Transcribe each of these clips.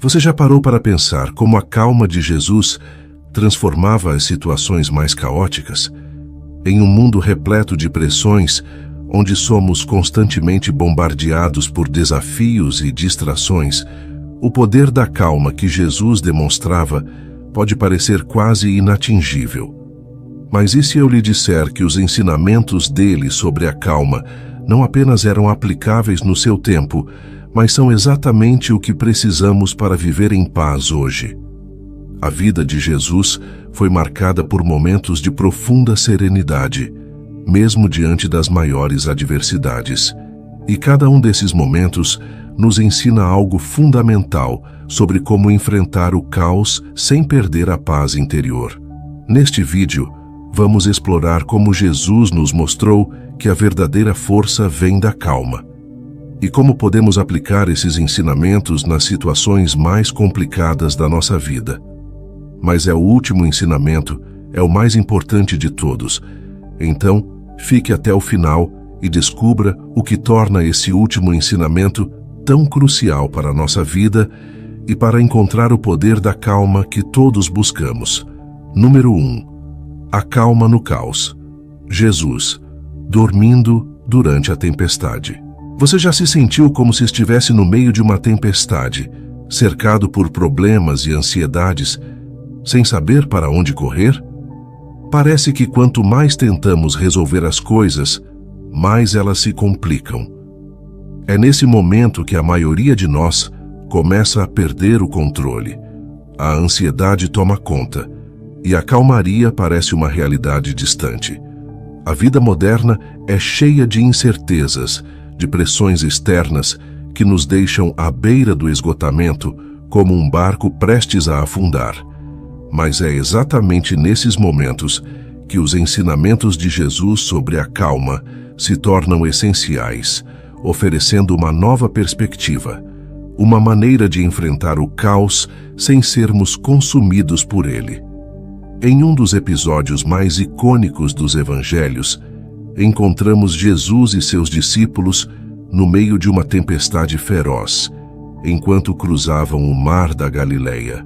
Você já parou para pensar como a calma de Jesus transformava as situações mais caóticas? Em um mundo repleto de pressões, onde somos constantemente bombardeados por desafios e distrações, o poder da calma que Jesus demonstrava pode parecer quase inatingível. Mas e se eu lhe disser que os ensinamentos dele sobre a calma não apenas eram aplicáveis no seu tempo, mas são exatamente o que precisamos para viver em paz hoje? A vida de Jesus foi marcada por momentos de profunda serenidade, mesmo diante das maiores adversidades. E cada um desses momentos nos ensina algo fundamental sobre como enfrentar o caos sem perder a paz interior. Neste vídeo, vamos explorar como Jesus nos mostrou que a verdadeira força vem da calma, e como podemos aplicar esses ensinamentos nas situações mais complicadas da nossa vida. Mas o último ensinamento é o mais importante de todos. Então, fique até o final e descubra o que torna esse último ensinamento tão crucial para a nossa vida e para encontrar o poder da calma que todos buscamos. Número 1. A calma no caos. Jesus, dormindo durante a tempestade. Você já se sentiu como se estivesse no meio de uma tempestade, cercado por problemas e ansiedades, sem saber para onde correr? Parece que quanto mais tentamos resolver as coisas, mais elas se complicam. É nesse momento que a maioria de nós começa a perder o controle. A ansiedade toma conta, e a calmaria parece uma realidade distante. A vida moderna é cheia de incertezas, de pressões externas que nos deixam à beira do esgotamento, como um barco prestes a afundar. Mas é exatamente nesses momentos que os ensinamentos de Jesus sobre a calma se tornam essenciais, oferecendo uma nova perspectiva, uma maneira de enfrentar o caos sem sermos consumidos por ele. Em um dos episódios mais icônicos dos evangelhos, encontramos Jesus e seus discípulos no meio de uma tempestade feroz, enquanto cruzavam o mar da Galileia.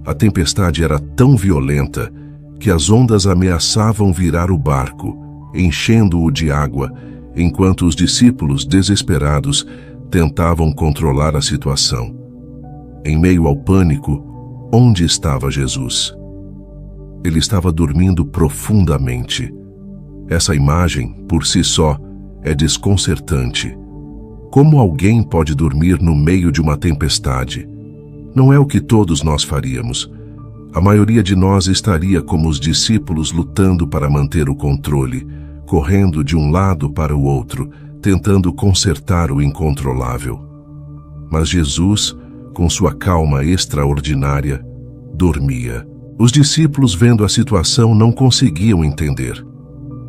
A tempestade era tão violenta que as ondas ameaçavam virar o barco, enchendo-o de água, enquanto os discípulos, desesperados, tentavam controlar a situação. Em meio ao pânico, onde estava Jesus? Ele estava dormindo profundamente. Essa imagem, por si só, é desconcertante. Como alguém pode dormir no meio de uma tempestade? Não é o que todos nós faríamos. A maioria de nós estaria como os discípulos lutando para manter o controle, correndo de um lado para o outro, tentando consertar o incontrolável. Mas Jesus, com sua calma extraordinária, dormia. Os discípulos, vendo a situação, não conseguiam entender.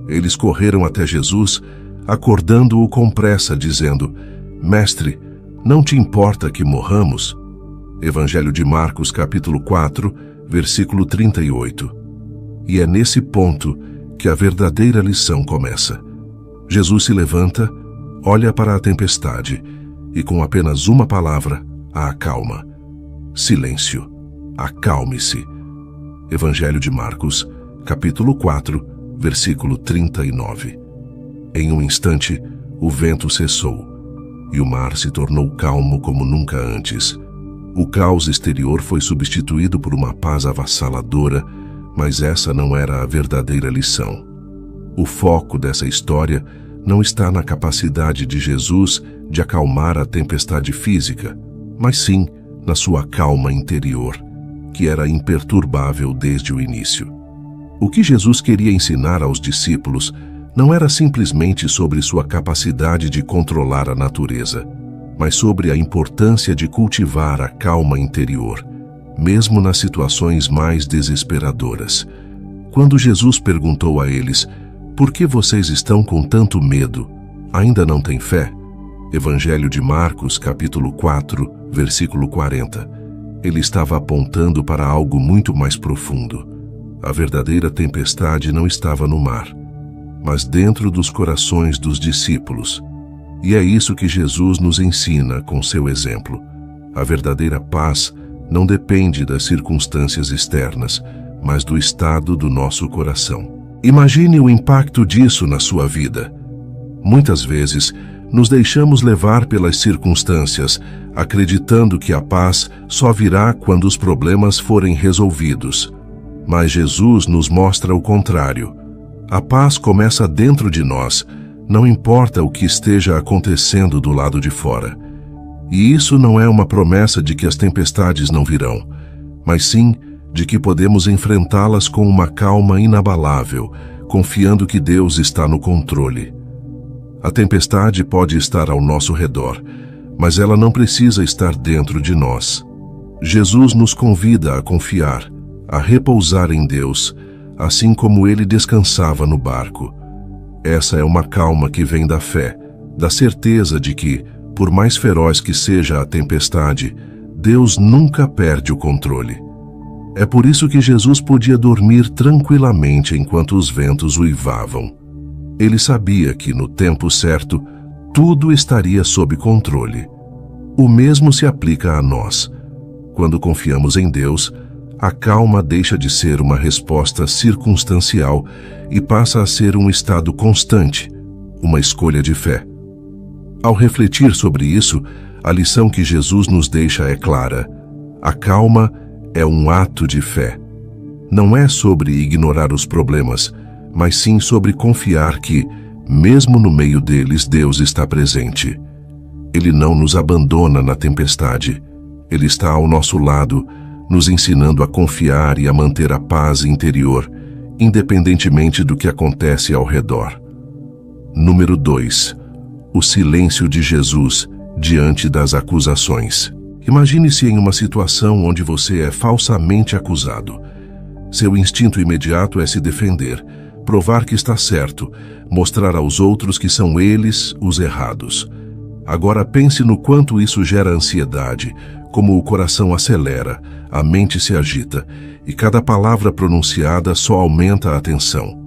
Eles correram até Jesus, acordando-o com pressa, dizendo: Mestre, não te importa que morramos? Evangelho de Marcos, capítulo 4, versículo 38. E é nesse ponto que a verdadeira lição começa. Jesus se levanta, olha para a tempestade e, com apenas uma palavra, a acalma. Silêncio. Acalme-se. Evangelho de Marcos, capítulo 4, versículo 39. Em um instante, o vento cessou e o mar se tornou calmo como nunca antes. O caos exterior foi substituído por uma paz avassaladora, mas essa não era a verdadeira lição. O foco dessa história não está na capacidade de Jesus de acalmar a tempestade física, mas sim na sua calma interior, que era imperturbável desde o início. O que Jesus queria ensinar aos discípulos não era simplesmente sobre sua capacidade de controlar a natureza, mas sobre a importância de cultivar a calma interior, mesmo nas situações mais desesperadoras. Quando Jesus perguntou a eles: por que vocês estão com tanto medo? Ainda não têm fé? Evangelho de Marcos, capítulo 4, versículo 40. Ele estava apontando para algo muito mais profundo. A verdadeira tempestade não estava no mar, mas dentro dos corações dos discípulos. E é isso que Jesus nos ensina com seu exemplo. A verdadeira paz não depende das circunstâncias externas, mas do estado do nosso coração. Imagine o impacto disso na sua vida. Muitas vezes, nos deixamos levar pelas circunstâncias, acreditando que a paz só virá quando os problemas forem resolvidos. Mas Jesus nos mostra o contrário. A paz começa dentro de nós, não importa o que esteja acontecendo do lado de fora. E isso não é uma promessa de que as tempestades não virão, mas sim de que podemos enfrentá-las com uma calma inabalável, confiando que Deus está no controle. A tempestade pode estar ao nosso redor, mas ela não precisa estar dentro de nós. Jesus nos convida a confiar, a repousar em Deus, assim como ele descansava no barco. Essa é uma calma que vem da fé, da certeza de que, por mais feroz que seja a tempestade, Deus nunca perde o controle. É por isso que Jesus podia dormir tranquilamente enquanto os ventos uivavam. Ele sabia que, no tempo certo, tudo estaria sob controle. O mesmo se aplica a nós. Quando confiamos em Deus, a calma deixa de ser uma resposta circunstancial e passa a ser um estado constante, uma escolha de fé. Ao refletir sobre isso, a lição que Jesus nos deixa é clara. A calma é um ato de fé. Não é sobre ignorar os problemas, mas sim sobre confiar que, mesmo no meio deles, Deus está presente. Ele não nos abandona na tempestade. Ele está ao nosso lado, nos ensinando a confiar e a manter a paz interior, independentemente do que acontece ao redor. Número 2. O silêncio de Jesus diante das acusações. Imagine-se em uma situação onde você é falsamente acusado. Seu instinto imediato é se defender, provar que está certo, mostrar aos outros que são eles os errados. Agora pense no quanto isso gera ansiedade, como o coração acelera, a mente se agita, e cada palavra pronunciada só aumenta a tensão.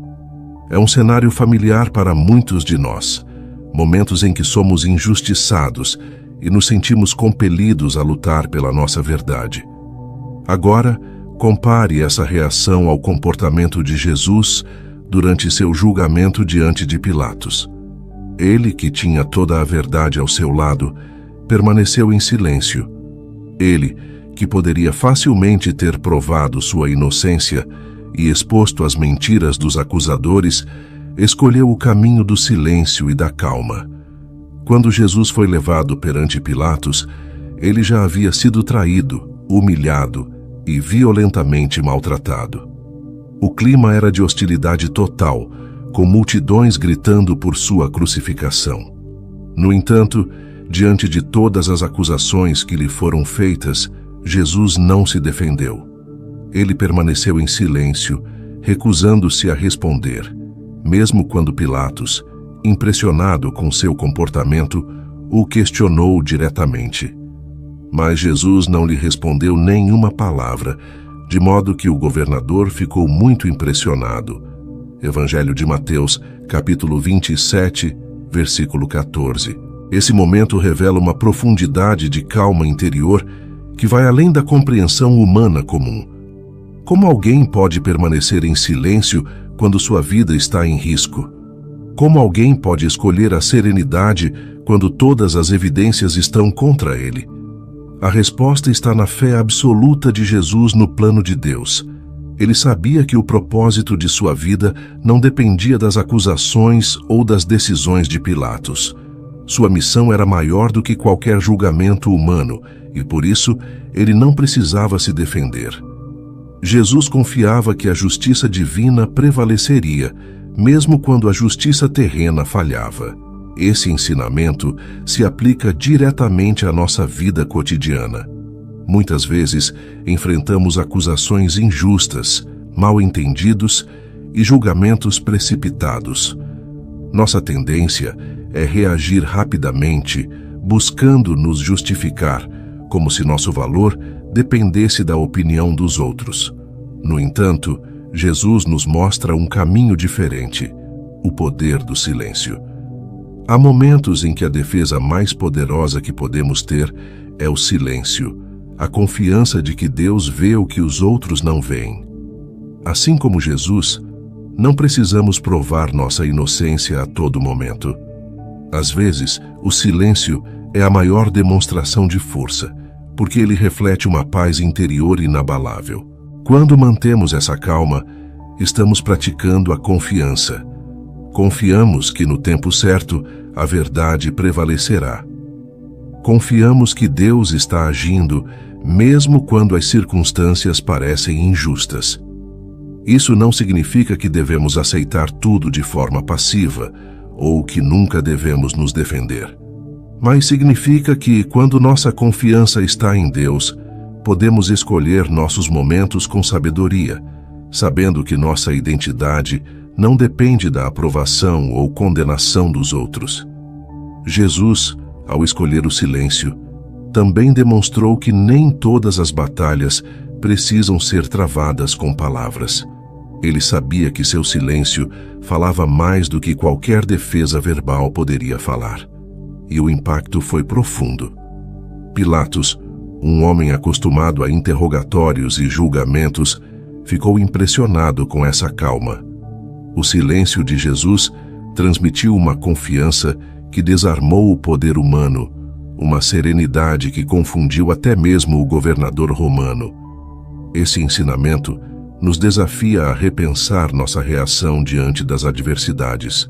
É um cenário familiar para muitos de nós, momentos em que somos injustiçados e nos sentimos compelidos a lutar pela nossa verdade. Agora, compare essa reação ao comportamento de Jesus durante seu julgamento diante de Pilatos. Ele, que tinha toda a verdade ao seu lado, permaneceu em silêncio. Ele, que poderia facilmente ter provado sua inocência e exposto as mentiras dos acusadores, escolheu o caminho do silêncio e da calma. Quando Jesus foi levado perante Pilatos, ele já havia sido traído, humilhado e violentamente maltratado. O clima era de hostilidade total, com multidões gritando por sua crucificação. No entanto, diante de todas as acusações que lhe foram feitas, Jesus não se defendeu. Ele permaneceu em silêncio, recusando-se a responder, mesmo quando Pilatos, impressionado com seu comportamento, o questionou diretamente. Mas Jesus não lhe respondeu nenhuma palavra, de modo que o governador ficou muito impressionado. Evangelho de Mateus, capítulo 27, versículo 14. Esse momento revela uma profundidade de calma interior que vai além da compreensão humana comum. Como alguém pode permanecer em silêncio quando sua vida está em risco? Como alguém pode escolher a serenidade quando todas as evidências estão contra ele? A resposta está na fé absoluta de Jesus no plano de Deus. Ele sabia que o propósito de sua vida não dependia das acusações ou das decisões de Pilatos. Sua missão era maior do que qualquer julgamento humano e, por isso, ele não precisava se defender. Jesus confiava que a justiça divina prevaleceria, mesmo quando a justiça terrena falhava. Esse ensinamento se aplica diretamente à nossa vida cotidiana. Muitas vezes, enfrentamos acusações injustas, mal-entendidos e julgamentos precipitados. Nossa tendência é reagir rapidamente, buscando nos justificar, como se nosso valor dependesse da opinião dos outros. No entanto, Jesus nos mostra um caminho diferente, o poder do silêncio. Há momentos em que a defesa mais poderosa que podemos ter é o silêncio, a confiança de que Deus vê o que os outros não veem. Assim como Jesus, não precisamos provar nossa inocência a todo momento. Às vezes, o silêncio é a maior demonstração de força, porque ele reflete uma paz interior inabalável. Quando mantemos essa calma, estamos praticando a confiança. Confiamos que no tempo certo a verdade prevalecerá. Confiamos que Deus está agindo, mesmo quando as circunstâncias parecem injustas. Isso não significa que devemos aceitar tudo de forma passiva ou que nunca devemos nos defender. Mas significa que, quando nossa confiança está em Deus, podemos escolher nossos momentos com sabedoria, sabendo que nossa identidade não depende da aprovação ou condenação dos outros. Jesus, ao escolher o silêncio, também demonstrou que nem todas as batalhas precisam ser travadas com palavras. Ele sabia que seu silêncio falava mais do que qualquer defesa verbal poderia falar. E o impacto foi profundo. Pilatos, um homem acostumado a interrogatórios e julgamentos, ficou impressionado com essa calma. O silêncio de Jesus transmitiu uma confiança que desarmou o poder humano, uma serenidade que confundiu até mesmo o governador romano. Esse ensinamento nos desafia a repensar nossa reação diante das adversidades.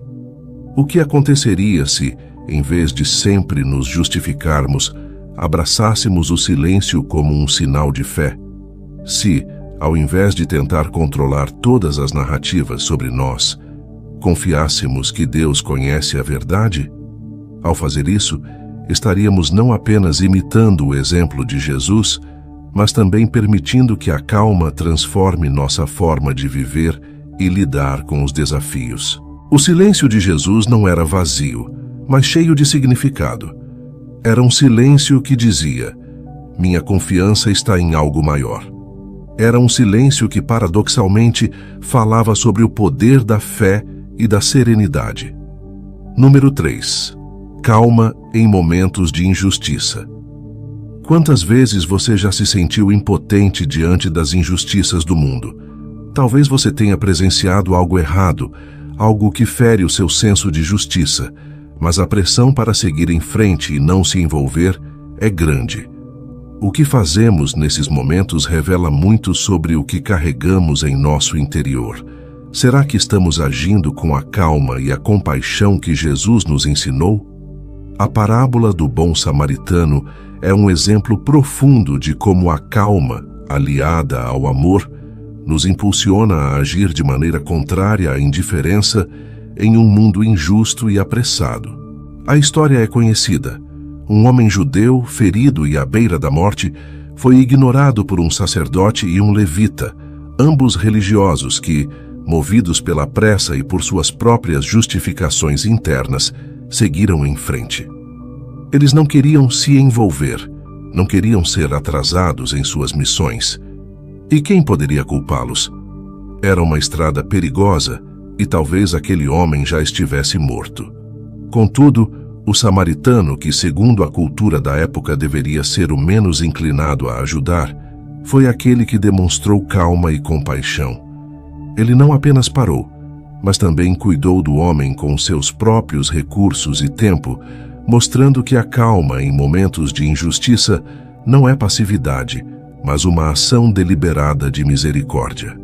O que aconteceria se, em vez de sempre nos justificarmos, abraçássemos o silêncio como um sinal de fé? Se, ao invés de tentar controlar todas as narrativas sobre nós, confiássemos que Deus conhece a verdade? Ao fazer isso, estaríamos não apenas imitando o exemplo de Jesus, mas também permitindo que a calma transforme nossa forma de viver e lidar com os desafios. O silêncio de Jesus não era vazio, mas cheio de significado. Era um silêncio que dizia: minha confiança está em algo maior. Era um silêncio que, paradoxalmente, falava sobre o poder da fé e da serenidade. Número 3. Calma em momentos de injustiça. Quantas vezes você já se sentiu impotente diante das injustiças do mundo? Talvez você tenha presenciado algo errado, algo que fere o seu senso de justiça, mas a pressão para seguir em frente e não se envolver é grande. O que fazemos nesses momentos revela muito sobre o que carregamos em nosso interior. Será que estamos agindo com a calma e a compaixão que Jesus nos ensinou? A parábola do bom samaritano é um exemplo profundo de como a calma, aliada ao amor, nos impulsiona a agir de maneira contrária à indiferença em um mundo injusto e apressado. A história é conhecida. Um homem judeu, ferido e à beira da morte, foi ignorado por um sacerdote e um levita, ambos religiosos que, movidos pela pressa e por suas próprias justificações internas, seguiram em frente. Eles não queriam se envolver, não queriam ser atrasados em suas missões. E quem poderia culpá-los? Era uma estrada perigosa e talvez aquele homem já estivesse morto. Contudo, o samaritano, que segundo a cultura da época deveria ser o menos inclinado a ajudar, foi aquele que demonstrou calma e compaixão. Ele não apenas parou, mas também cuidou do homem com seus próprios recursos e tempo, mostrando que a calma em momentos de injustiça não é passividade, mas uma ação deliberada de misericórdia.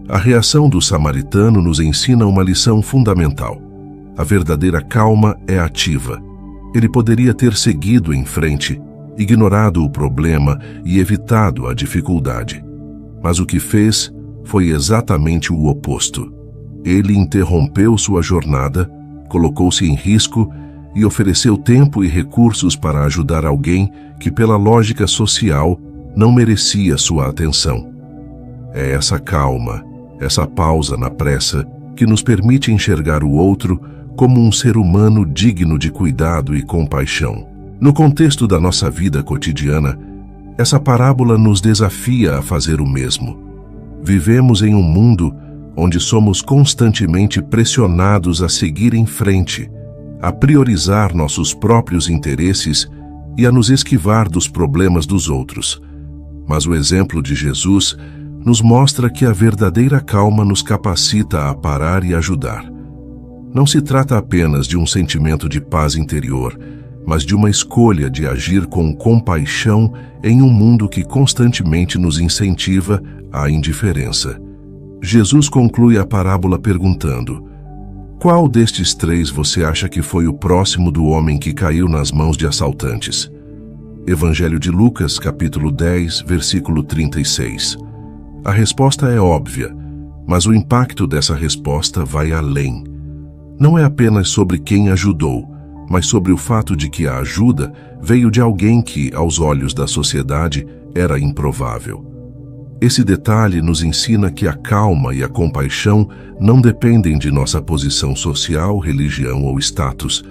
A reação do samaritano nos ensina uma lição fundamental. A verdadeira calma é ativa. Ele poderia ter seguido em frente, ignorado o problema e evitado a dificuldade. Mas o que fez foi exatamente o oposto. Ele interrompeu sua jornada, colocou-se em risco e ofereceu tempo e recursos para ajudar alguém que, pela lógica social, não merecia sua atenção. É essa calma, essa pausa na pressa, que nos permite enxergar o outro como um ser humano digno de cuidado e compaixão. No contexto da nossa vida cotidiana, essa parábola nos desafia a fazer o mesmo. Vivemos em um mundo onde somos constantemente pressionados a seguir em frente, a priorizar nossos próprios interesses e a nos esquivar dos problemas dos outros. Mas o exemplo de Jesus nos mostra que a verdadeira calma nos capacita a parar e ajudar. Não se trata apenas de um sentimento de paz interior, mas de uma escolha de agir com compaixão em um mundo que constantemente nos incentiva à indiferença. Jesus conclui a parábola perguntando: qual destes três você acha que foi o próximo do homem que caiu nas mãos de assaltantes? Evangelho de Lucas, capítulo 10, versículo 36. A resposta é óbvia, mas o impacto dessa resposta vai além. Não é apenas sobre quem ajudou, mas sobre o fato de que a ajuda veio de alguém que, aos olhos da sociedade, era improvável. Esse detalhe nos ensina que a calma e a compaixão não dependem de nossa posição social, religião ou status,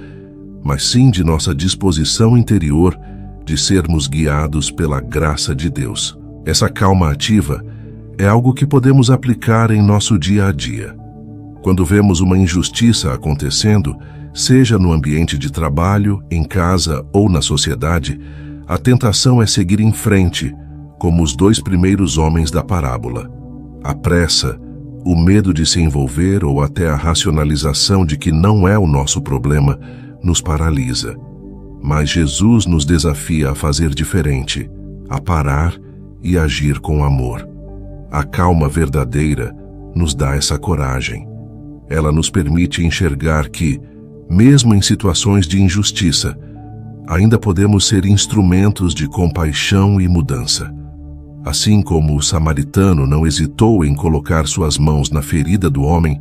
mas sim de nossa disposição interior de sermos guiados pela graça de Deus. Essa calma ativa é algo que podemos aplicar em nosso dia a dia. Quando vemos uma injustiça acontecendo, seja no ambiente de trabalho, em casa ou na sociedade, a tentação é seguir em frente, como os dois primeiros homens da parábola. A pressa, o medo de se envolver ou até a racionalização de que não é o nosso problema nos paralisa. Mas Jesus nos desafia a fazer diferente, a parar e agir com amor. A calma verdadeira nos dá essa coragem. Ela nos permite enxergar que, mesmo em situações de injustiça, ainda podemos ser instrumentos de compaixão e mudança. Assim como o samaritano não hesitou em colocar suas mãos na ferida do homem,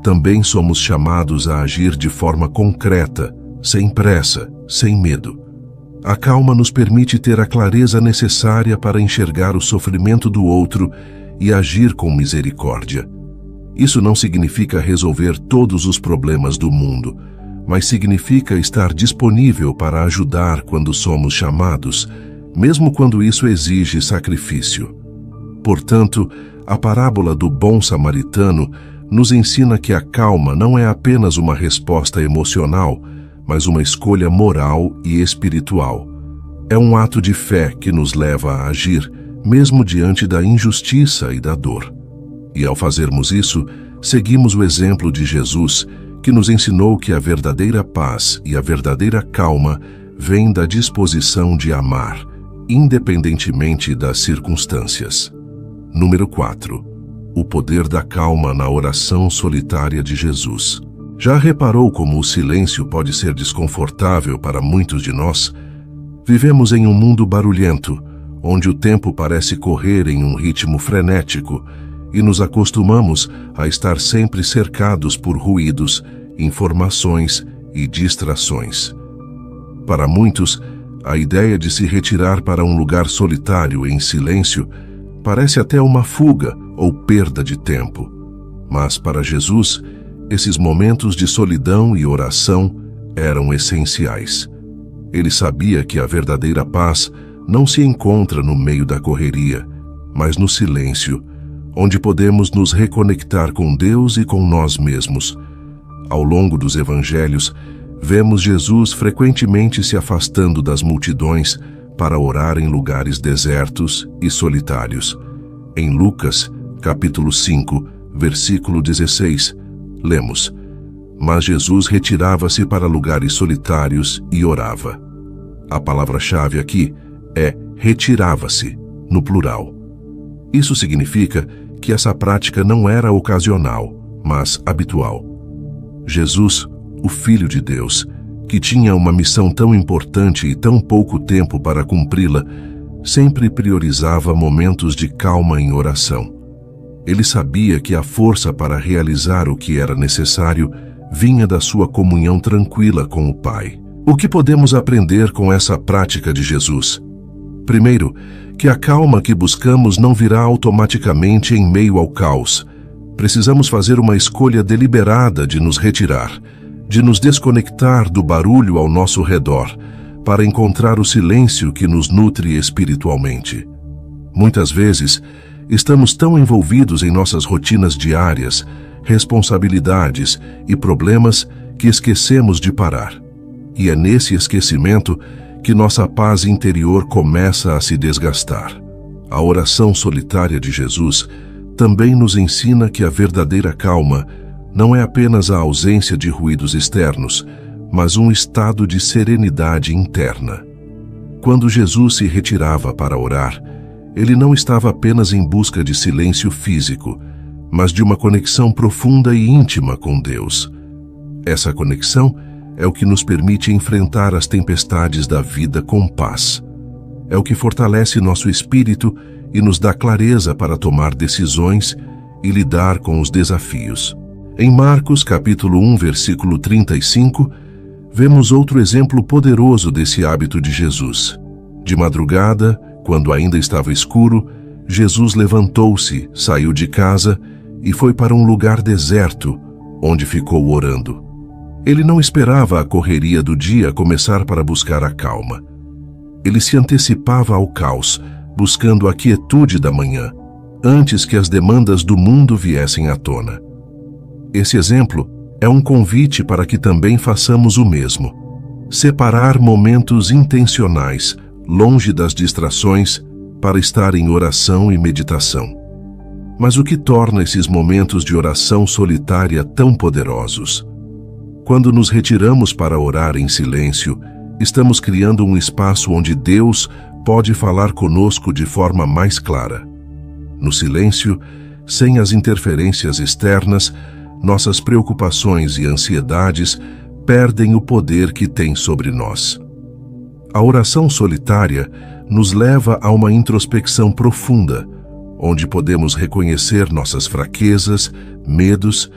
também somos chamados a agir de forma concreta, sem pressa, sem medo. A calma nos permite ter a clareza necessária para enxergar o sofrimento do outro e agir com misericórdia. Isso não significa resolver todos os problemas do mundo, mas significa estar disponível para ajudar quando somos chamados, mesmo quando isso exige sacrifício. Portanto, a parábola do bom samaritano nos ensina que a calma não é apenas uma resposta emocional, mas uma escolha moral e espiritual. É um ato de fé que nos leva a agir, mesmo diante da injustiça e da dor. E ao fazermos isso, seguimos o exemplo de Jesus, que nos ensinou que a verdadeira paz e a verdadeira calma vêm da disposição de amar, independentemente das circunstâncias. Número 4. O poder da calma na oração solitária de Jesus. Já reparou como o silêncio pode ser desconfortável para muitos de nós? Vivemos em um mundo barulhento, onde o tempo parece correr em um ritmo frenético, e nos acostumamos a estar sempre cercados por ruídos, informações e distrações. Para muitos, a ideia de se retirar para um lugar solitário em silêncio parece até uma fuga ou perda de tempo. Mas para Jesus, esses momentos de solidão e oração eram essenciais. Ele sabia que a verdadeira paz não se encontra no meio da correria, mas no silêncio, onde podemos nos reconectar com Deus e com nós mesmos. Ao longo dos evangelhos, vemos Jesus frequentemente se afastando das multidões para orar em lugares desertos e solitários. Em Lucas, capítulo 5, versículo 16, lemos: Mas Jesus retirava-se para lugares solitários e orava. A palavra-chave aqui é retirava-se, no plural. Isso significa que essa prática não era ocasional, mas habitual. Jesus, o Filho de Deus, que tinha uma missão tão importante e tão pouco tempo para cumpri-la, sempre priorizava momentos de calma em oração. Ele sabia que a força para realizar o que era necessário vinha da sua comunhão tranquila com o Pai. O que podemos aprender com essa prática de Jesus? Primeiro, que a calma que buscamos não virá automaticamente em meio ao caos. Precisamos fazer uma escolha deliberada de nos retirar, de nos desconectar do barulho ao nosso redor, para encontrar o silêncio que nos nutre espiritualmente. Muitas vezes, estamos tão envolvidos em nossas rotinas diárias, responsabilidades e problemas que esquecemos de parar. E é nesse esquecimento que nossa paz interior começa a se desgastar. A oração solitária de Jesus também nos ensina que a verdadeira calma não é apenas a ausência de ruídos externos, mas um estado de serenidade interna. Quando Jesus se retirava para orar, ele não estava apenas em busca de silêncio físico, mas de uma conexão profunda e íntima com Deus. Essa conexão é o que nos permite enfrentar as tempestades da vida com paz. É o que fortalece nosso espírito e nos dá clareza para tomar decisões e lidar com os desafios. Em Marcos, capítulo 1, versículo 35, vemos outro exemplo poderoso desse hábito de Jesus. De madrugada, quando ainda estava escuro, Jesus levantou-se, saiu de casa e foi para um lugar deserto, onde ficou orando. Ele não esperava a correria do dia começar para buscar a calma. Ele se antecipava ao caos, buscando a quietude da manhã, antes que as demandas do mundo viessem à tona. Esse exemplo é um convite para que também façamos o mesmo. Separar momentos intencionais, longe das distrações, para estar em oração e meditação. Mas o que torna esses momentos de oração solitária tão poderosos? Quando nos retiramos para orar em silêncio, estamos criando um espaço onde Deus pode falar conosco de forma mais clara. No silêncio, sem as interferências externas, nossas preocupações e ansiedades perdem o poder que têm sobre nós. A oração solitária nos leva a uma introspecção profunda, onde podemos reconhecer nossas fraquezas, medos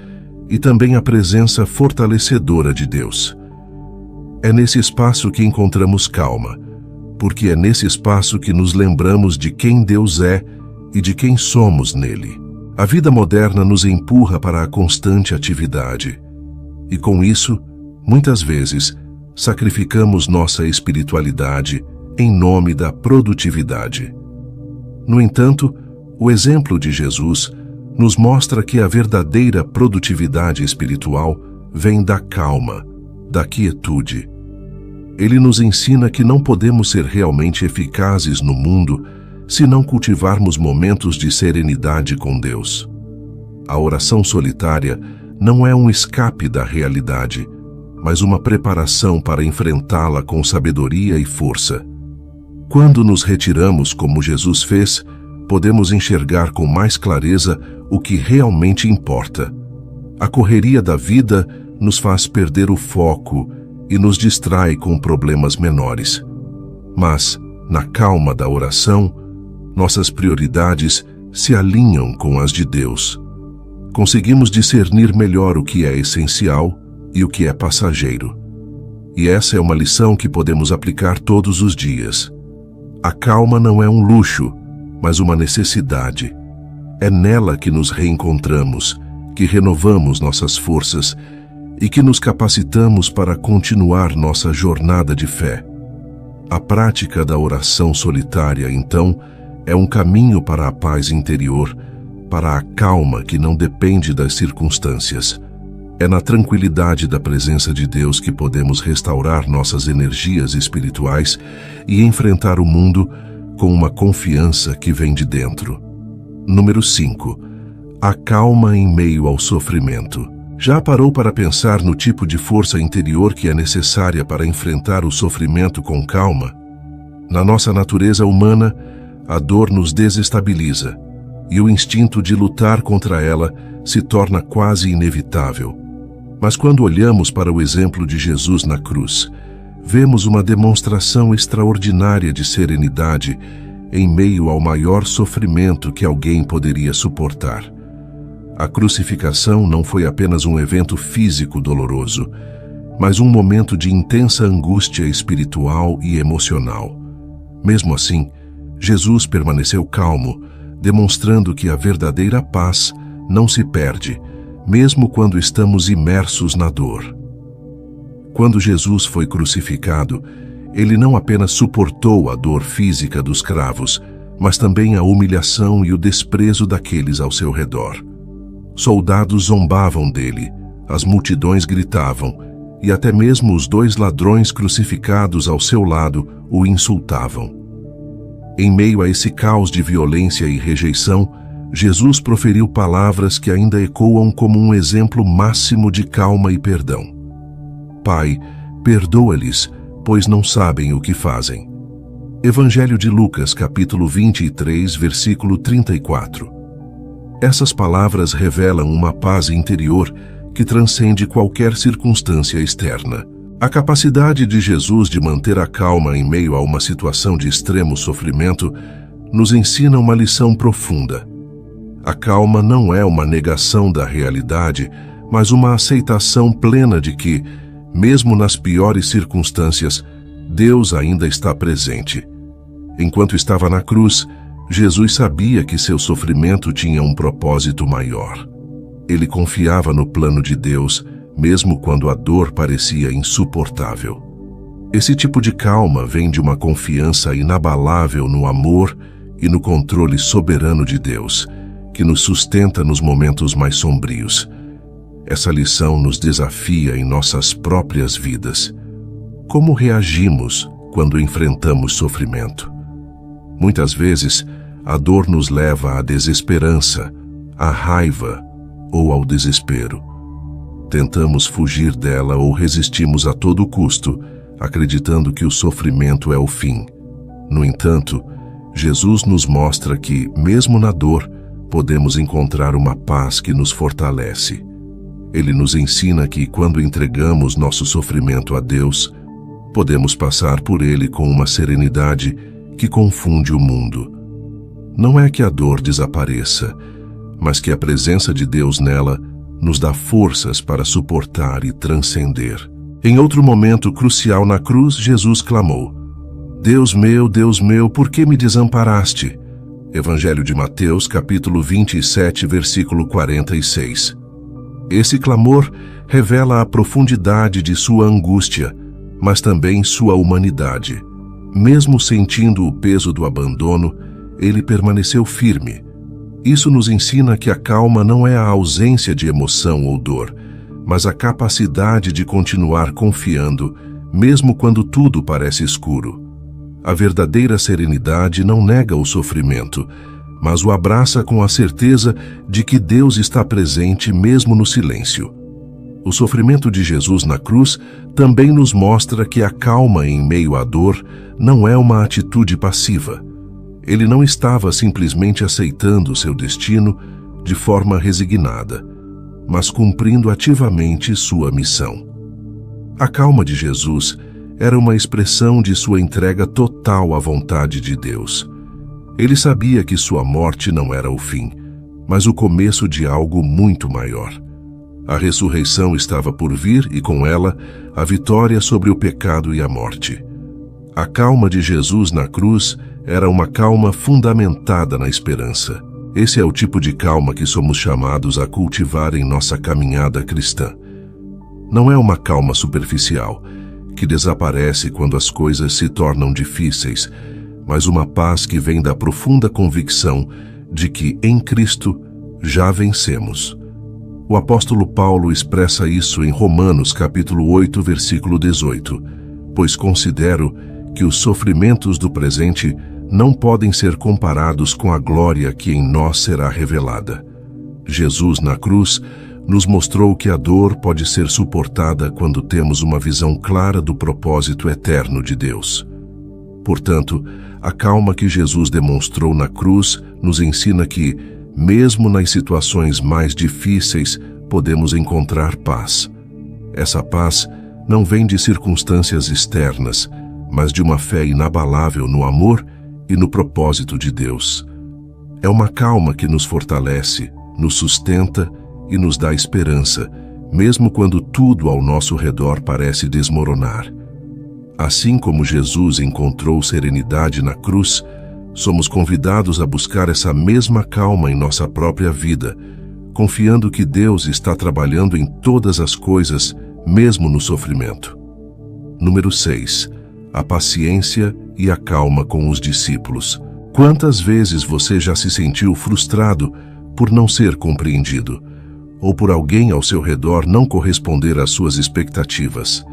e também a presença fortalecedora de Deus. É nesse espaço que encontramos calma, porque é nesse espaço que nos lembramos de quem Deus é e de quem somos nele. A vida moderna nos empurra para a constante atividade, e com isso, muitas vezes, sacrificamos nossa espiritualidade em nome da produtividade. No entanto, o exemplo de Jesus nos mostra que a verdadeira produtividade espiritual vem da calma, da quietude. Ele nos ensina que não podemos ser realmente eficazes no mundo se não cultivarmos momentos de serenidade com Deus. A oração solitária não é um escape da realidade, mas uma preparação para enfrentá-la com sabedoria e força. Quando nos retiramos como Jesus fez, podemos enxergar com mais clareza o que realmente importa. A correria da vida nos faz perder o foco e nos distrai com problemas menores. Mas, na calma da oração, nossas prioridades se alinham com as de Deus. Conseguimos discernir melhor o que é essencial e o que é passageiro. E essa é uma lição que podemos aplicar todos os dias. A calma não é um luxo, mas uma necessidade. É nela que nos reencontramos, que renovamos nossas forças e que nos capacitamos para continuar nossa jornada de fé. A prática da oração solitária, então, é um caminho para a paz interior, para a calma que não depende das circunstâncias. É na tranquilidade da presença de Deus que podemos restaurar nossas energias espirituais e enfrentar o mundo com uma confiança que vem de dentro. Número 5. A calma em meio ao sofrimento. Já parou para pensar no tipo de força interior que é necessária para enfrentar o sofrimento com calma? Na nossa natureza humana, a dor nos desestabiliza, e o instinto de lutar contra ela se torna quase inevitável. Mas quando olhamos para o exemplo de Jesus na cruz, vemos uma demonstração extraordinária de serenidade em meio ao maior sofrimento que alguém poderia suportar. A crucificação não foi apenas um evento físico doloroso, mas um momento de intensa angústia espiritual e emocional. Mesmo assim, Jesus permaneceu calmo, demonstrando que a verdadeira paz não se perde, mesmo quando estamos imersos na dor. Quando Jesus foi crucificado, ele não apenas suportou a dor física dos cravos, mas também a humilhação e o desprezo daqueles ao seu redor. Soldados zombavam dele, as multidões gritavam, e até mesmo os 2 ladrões crucificados ao seu lado o insultavam. Em meio a esse caos de violência e rejeição, Jesus proferiu palavras que ainda ecoam como um exemplo máximo de calma e perdão. Pai, perdoa-lhes, pois não sabem o que fazem. Evangelho de Lucas, capítulo 23, versículo 34. Essas palavras revelam uma paz interior que transcende qualquer circunstância externa. A capacidade de Jesus de manter a calma em meio a uma situação de extremo sofrimento nos ensina uma lição profunda. A calma não é uma negação da realidade, mas uma aceitação plena de que, mesmo nas piores circunstâncias, Deus ainda está presente. Enquanto estava na cruz, Jesus sabia que seu sofrimento tinha um propósito maior. Ele confiava no plano de Deus, mesmo quando a dor parecia insuportável. Esse tipo de calma vem de uma confiança inabalável no amor e no controle soberano de Deus, que nos sustenta nos momentos mais sombrios. Essa lição nos desafia em nossas próprias vidas. Como reagimos quando enfrentamos sofrimento? Muitas vezes, a dor nos leva à desesperança, à raiva ou ao desespero. Tentamos fugir dela ou resistimos a todo custo, acreditando que o sofrimento é o fim. No entanto, Jesus nos mostra que, mesmo na dor, podemos encontrar uma paz que nos fortalece. Ele nos ensina que, quando entregamos nosso sofrimento a Deus, podemos passar por ele com uma serenidade que confunde o mundo. Não é que a dor desapareça, mas que a presença de Deus nela nos dá forças para suportar e transcender. Em outro momento crucial na cruz, Jesus clamou: Deus meu, por que me desamparaste? Evangelho de Mateus, capítulo 27, versículo 46. Esse clamor revela a profundidade de sua angústia, mas também sua humanidade. Mesmo sentindo o peso do abandono, ele permaneceu firme. Isso nos ensina que a calma não é a ausência de emoção ou dor, mas a capacidade de continuar confiando, mesmo quando tudo parece escuro. A verdadeira serenidade não nega o sofrimento, mas o abraça com a certeza de que Deus está presente mesmo no silêncio. O sofrimento de Jesus na cruz também nos mostra que a calma em meio à dor não é uma atitude passiva. Ele não estava simplesmente aceitando seu destino de forma resignada, mas cumprindo ativamente sua missão. A calma de Jesus era uma expressão de sua entrega total à vontade de Deus. Ele sabia que sua morte não era o fim, mas o começo de algo muito maior. A ressurreição estava por vir e, com ela, a vitória sobre o pecado e a morte. A calma de Jesus na cruz era uma calma fundamentada na esperança. Esse é o tipo de calma que somos chamados a cultivar em nossa caminhada cristã. Não é uma calma superficial, que desaparece quando as coisas se tornam difíceis, mas uma paz que vem da profunda convicção de que, em Cristo, já vencemos. O apóstolo Paulo expressa isso em Romanos, capítulo 8, versículo 18. Pois considero que os sofrimentos do presente não podem ser comparados com a glória que em nós será revelada. Jesus, na cruz, nos mostrou que a dor pode ser suportada quando temos uma visão clara do propósito eterno de Deus. Portanto, a calma que Jesus demonstrou na cruz nos ensina que, mesmo nas situações mais difíceis, podemos encontrar paz. Essa paz não vem de circunstâncias externas, mas de uma fé inabalável no amor e no propósito de Deus. É uma calma que nos fortalece, nos sustenta e nos dá esperança, mesmo quando tudo ao nosso redor parece desmoronar. Assim como Jesus encontrou serenidade na cruz, somos convidados a buscar essa mesma calma em nossa própria vida, confiando que Deus está trabalhando em todas as coisas, mesmo no sofrimento. Número 6. A paciência e a calma com os discípulos. Quantas vezes você já se sentiu frustrado por não ser compreendido? ou por alguém ao seu redor não corresponder às suas expectativas.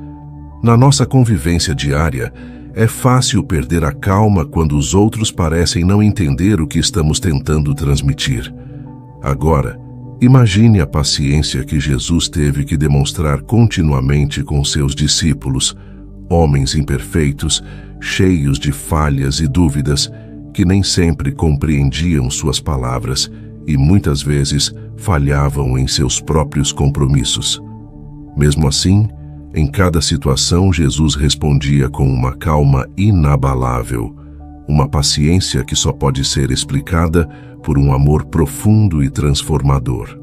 Na nossa convivência diária, é fácil perder a calma quando os outros parecem não entender o que estamos tentando transmitir. Agora, imagine a paciência que Jesus teve que demonstrar continuamente com seus discípulos, homens imperfeitos, cheios de falhas e dúvidas, que nem sempre compreendiam suas palavras e muitas vezes falhavam em seus próprios compromissos. Mesmo assim, em cada situação, Jesus respondia com uma calma inabalável, uma paciência que só pode ser explicada por um amor profundo e transformador.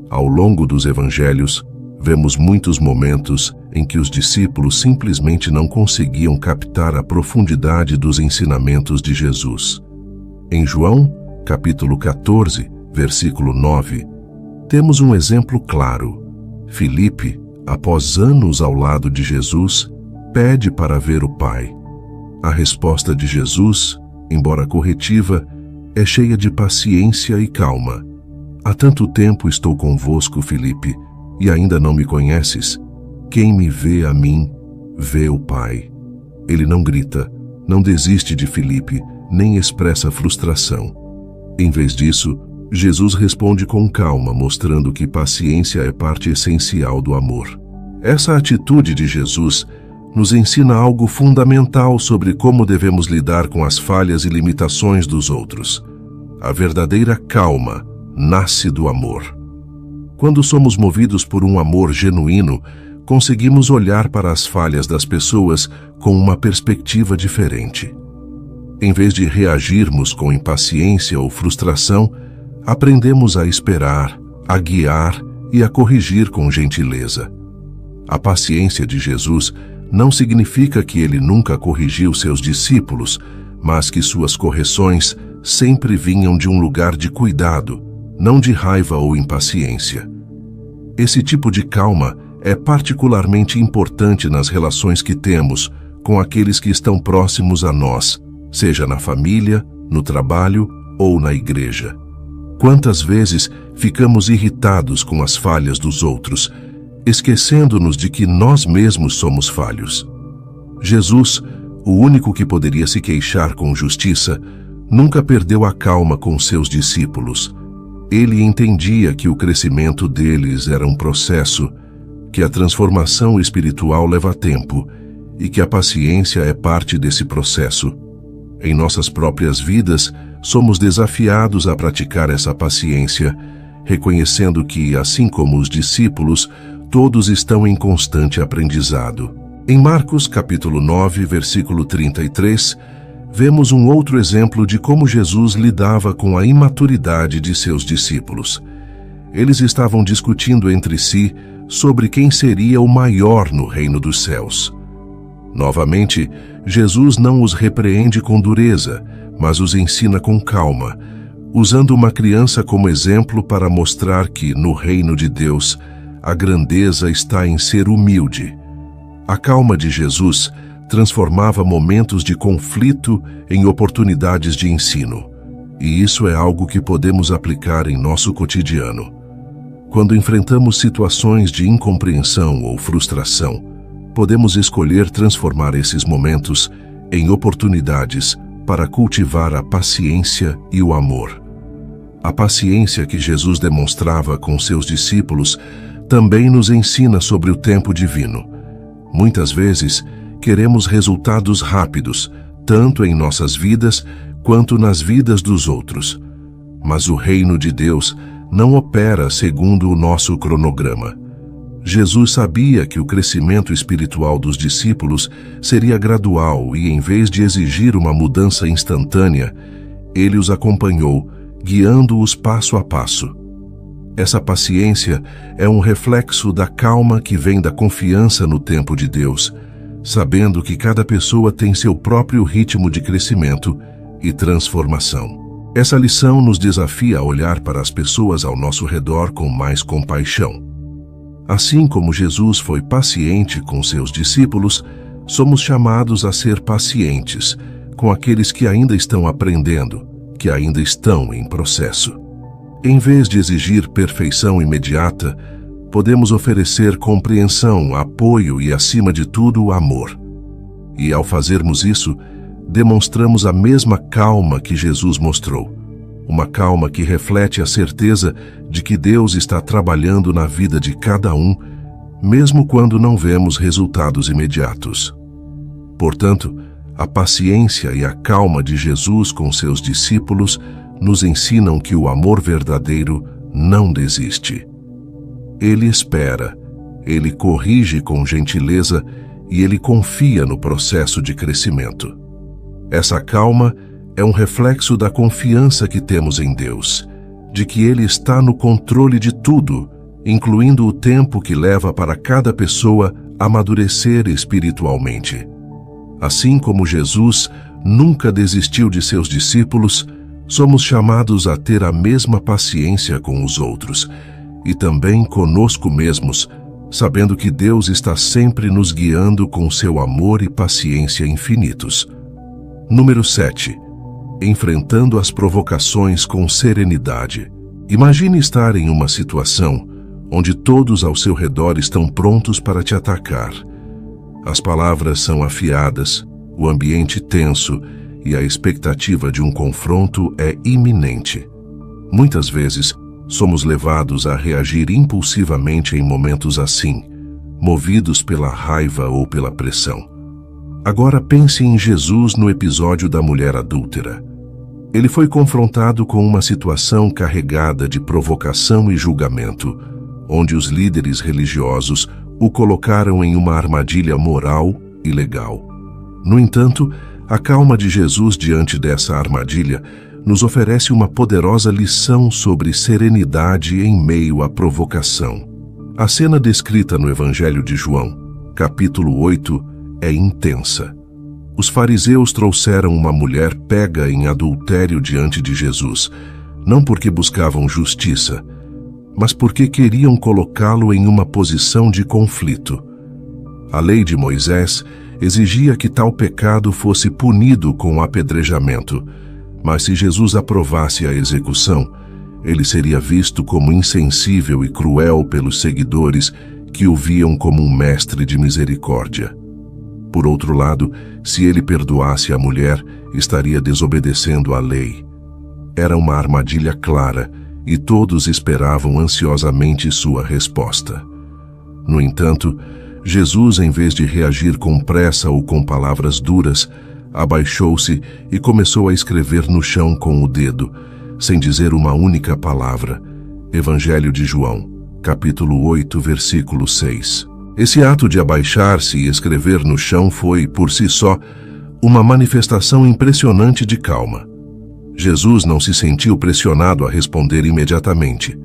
Ao longo dos evangelhos, vemos muitos momentos em que os discípulos simplesmente não conseguiam captar a profundidade dos ensinamentos de Jesus. Em João, capítulo 14, versículo 9, temos um exemplo claro. Filipe, após anos ao lado de Jesus, pede para ver o Pai. A resposta de Jesus, embora corretiva, é cheia de paciência e calma. Há tanto tempo estou convosco, Filipe, e ainda não me conheces? Quem me vê a mim, vê o Pai. Ele não grita, não desiste de Filipe, nem expressa frustração. Em vez disso, Jesus responde com calma, mostrando que paciência é parte essencial do amor. Essa atitude de Jesus nos ensina algo fundamental sobre como devemos lidar com as falhas e limitações dos outros. A verdadeira calma nasce do amor. Quando somos movidos por um amor genuíno, conseguimos olhar para as falhas das pessoas com uma perspectiva diferente. Em vez de reagirmos com impaciência ou frustração, aprendemos a esperar, a guiar e a corrigir com gentileza. A paciência de Jesus não significa que ele nunca corrigiu seus discípulos, mas que suas correções sempre vinham de um lugar de cuidado, não de raiva ou impaciência. Esse tipo de calma é particularmente importante nas relações que temos com aqueles que estão próximos a nós, seja na família, no trabalho ou na igreja. Quantas vezes ficamos irritados com as falhas dos outros, esquecendo-nos de que nós mesmos somos falhos? Jesus, o único que poderia se queixar com justiça, nunca perdeu a calma com seus discípulos. Ele entendia que o crescimento deles era um processo, que a transformação espiritual leva tempo e que a paciência é parte desse processo. Em nossas próprias vidas, somos desafiados a praticar essa paciência, reconhecendo que, assim como os discípulos, todos estão em constante aprendizado. Em Marcos, capítulo 9, versículo 33, vemos um outro exemplo de como Jesus lidava com a imaturidade de seus discípulos. Eles estavam discutindo entre si sobre quem seria o maior no reino dos céus. Novamente, Jesus não os repreende com dureza, mas os ensina com calma, usando uma criança como exemplo para mostrar que, no reino de Deus, a grandeza está em ser humilde. A calma de Jesus transformava momentos de conflito em oportunidades de ensino, e isso é algo que podemos aplicar em nosso cotidiano. Quando enfrentamos situações de incompreensão ou frustração, podemos escolher transformar esses momentos em oportunidades para cultivar a paciência e o amor. A paciência que Jesus demonstrava com seus discípulos também nos ensina sobre o tempo divino. Muitas vezes, queremos resultados rápidos, tanto em nossas vidas quanto nas vidas dos outros. Mas o reino de Deus não opera segundo o nosso cronograma. Jesus sabia que o crescimento espiritual dos discípulos seria gradual e, em vez de exigir uma mudança instantânea, ele os acompanhou, guiando-os passo a passo. Essa paciência é um reflexo da calma que vem da confiança no tempo de Deus, sabendo que cada pessoa tem seu próprio ritmo de crescimento e transformação. Essa lição nos desafia a olhar para as pessoas ao nosso redor com mais compaixão. Assim como Jesus foi paciente com seus discípulos, somos chamados a ser pacientes com aqueles que ainda estão aprendendo, que ainda estão em processo. Em vez de exigir perfeição imediata, podemos oferecer compreensão, apoio e, acima de tudo, amor. E ao fazermos isso, demonstramos a mesma calma que Jesus mostrou. Uma calma que reflete a certeza de que Deus está trabalhando na vida de cada um, mesmo quando não vemos resultados imediatos. Portanto, a paciência e a calma de Jesus com seus discípulos nos ensinam que o amor verdadeiro não desiste. Ele espera, ele corrige com gentileza e ele confia no processo de crescimento. Essa calma é um reflexo da confiança que temos em Deus, de que Ele está no controle de tudo, incluindo o tempo que leva para cada pessoa amadurecer espiritualmente. Assim como Jesus nunca desistiu de seus discípulos, somos chamados a ter a mesma paciência com os outros e também conosco mesmos, sabendo que Deus está sempre nos guiando com seu amor e paciência infinitos. Número 7. Enfrentando as provocações com serenidade. Imagine estar em uma situação onde todos ao seu redor estão prontos para te atacar. As palavras são afiadas, o ambiente tenso e a expectativa de um confronto é iminente. Muitas vezes, somos levados a reagir impulsivamente em momentos assim, movidos pela raiva ou pela pressão. Agora pense em Jesus no episódio da mulher adúltera. Ele foi confrontado com uma situação carregada de provocação e julgamento, onde os líderes religiosos o colocaram em uma armadilha moral e legal. No entanto, a calma de Jesus diante dessa armadilha nos oferece uma poderosa lição sobre serenidade em meio à provocação. A cena descrita no Evangelho de João, capítulo 8, é intensa. Os fariseus trouxeram uma mulher pega em adultério diante de Jesus, não porque buscavam justiça, mas porque queriam colocá-lo em uma posição de conflito. A lei de Moisés exigia que tal pecado fosse punido com apedrejamento, mas se Jesus aprovasse a execução, ele seria visto como insensível e cruel pelos seguidores que o viam como um mestre de misericórdia. Por outro lado, se ele perdoasse a mulher, estaria desobedecendo à lei. Era uma armadilha clara e todos esperavam ansiosamente sua resposta. No entanto, Jesus, em vez de reagir com pressa ou com palavras duras, abaixou-se e começou a escrever no chão com o dedo, sem dizer uma única palavra. Evangelho de João, capítulo 8, versículo 6. Esse ato de abaixar-se e escrever no chão foi, por si só, uma manifestação impressionante de calma. Jesus não se sentiu pressionado a responder imediatamente.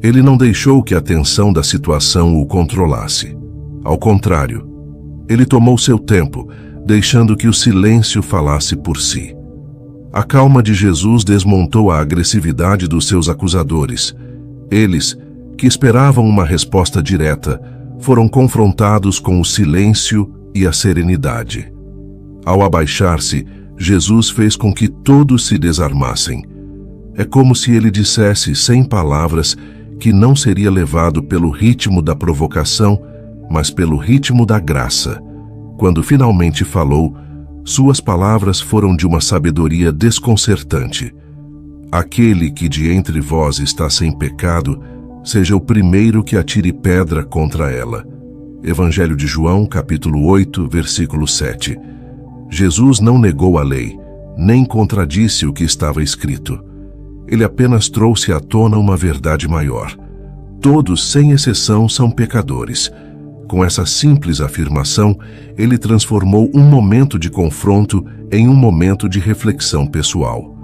Ele não deixou que a tensão da situação o controlasse. Ao contrário, ele tomou seu tempo, deixando que o silêncio falasse por si. A calma de Jesus desmontou a agressividade dos seus acusadores. Eles, que esperavam uma resposta direta, foram confrontados com o silêncio e a serenidade. Ao abaixar-se, Jesus fez com que todos se desarmassem. É como se ele dissesse, sem palavras, que não seria levado pelo ritmo da provocação, mas pelo ritmo da graça. Quando finalmente falou, suas palavras foram de uma sabedoria desconcertante. Aquele que de entre vós está sem pecado, seja o primeiro que atire pedra contra ela. Evangelho de João, capítulo 8, versículo 7. Jesus não negou a lei, nem contradisse o que estava escrito. Ele apenas trouxe à tona uma verdade maior. Todos, sem exceção, são pecadores. Com essa simples afirmação, ele transformou um momento de confronto em um momento de reflexão pessoal.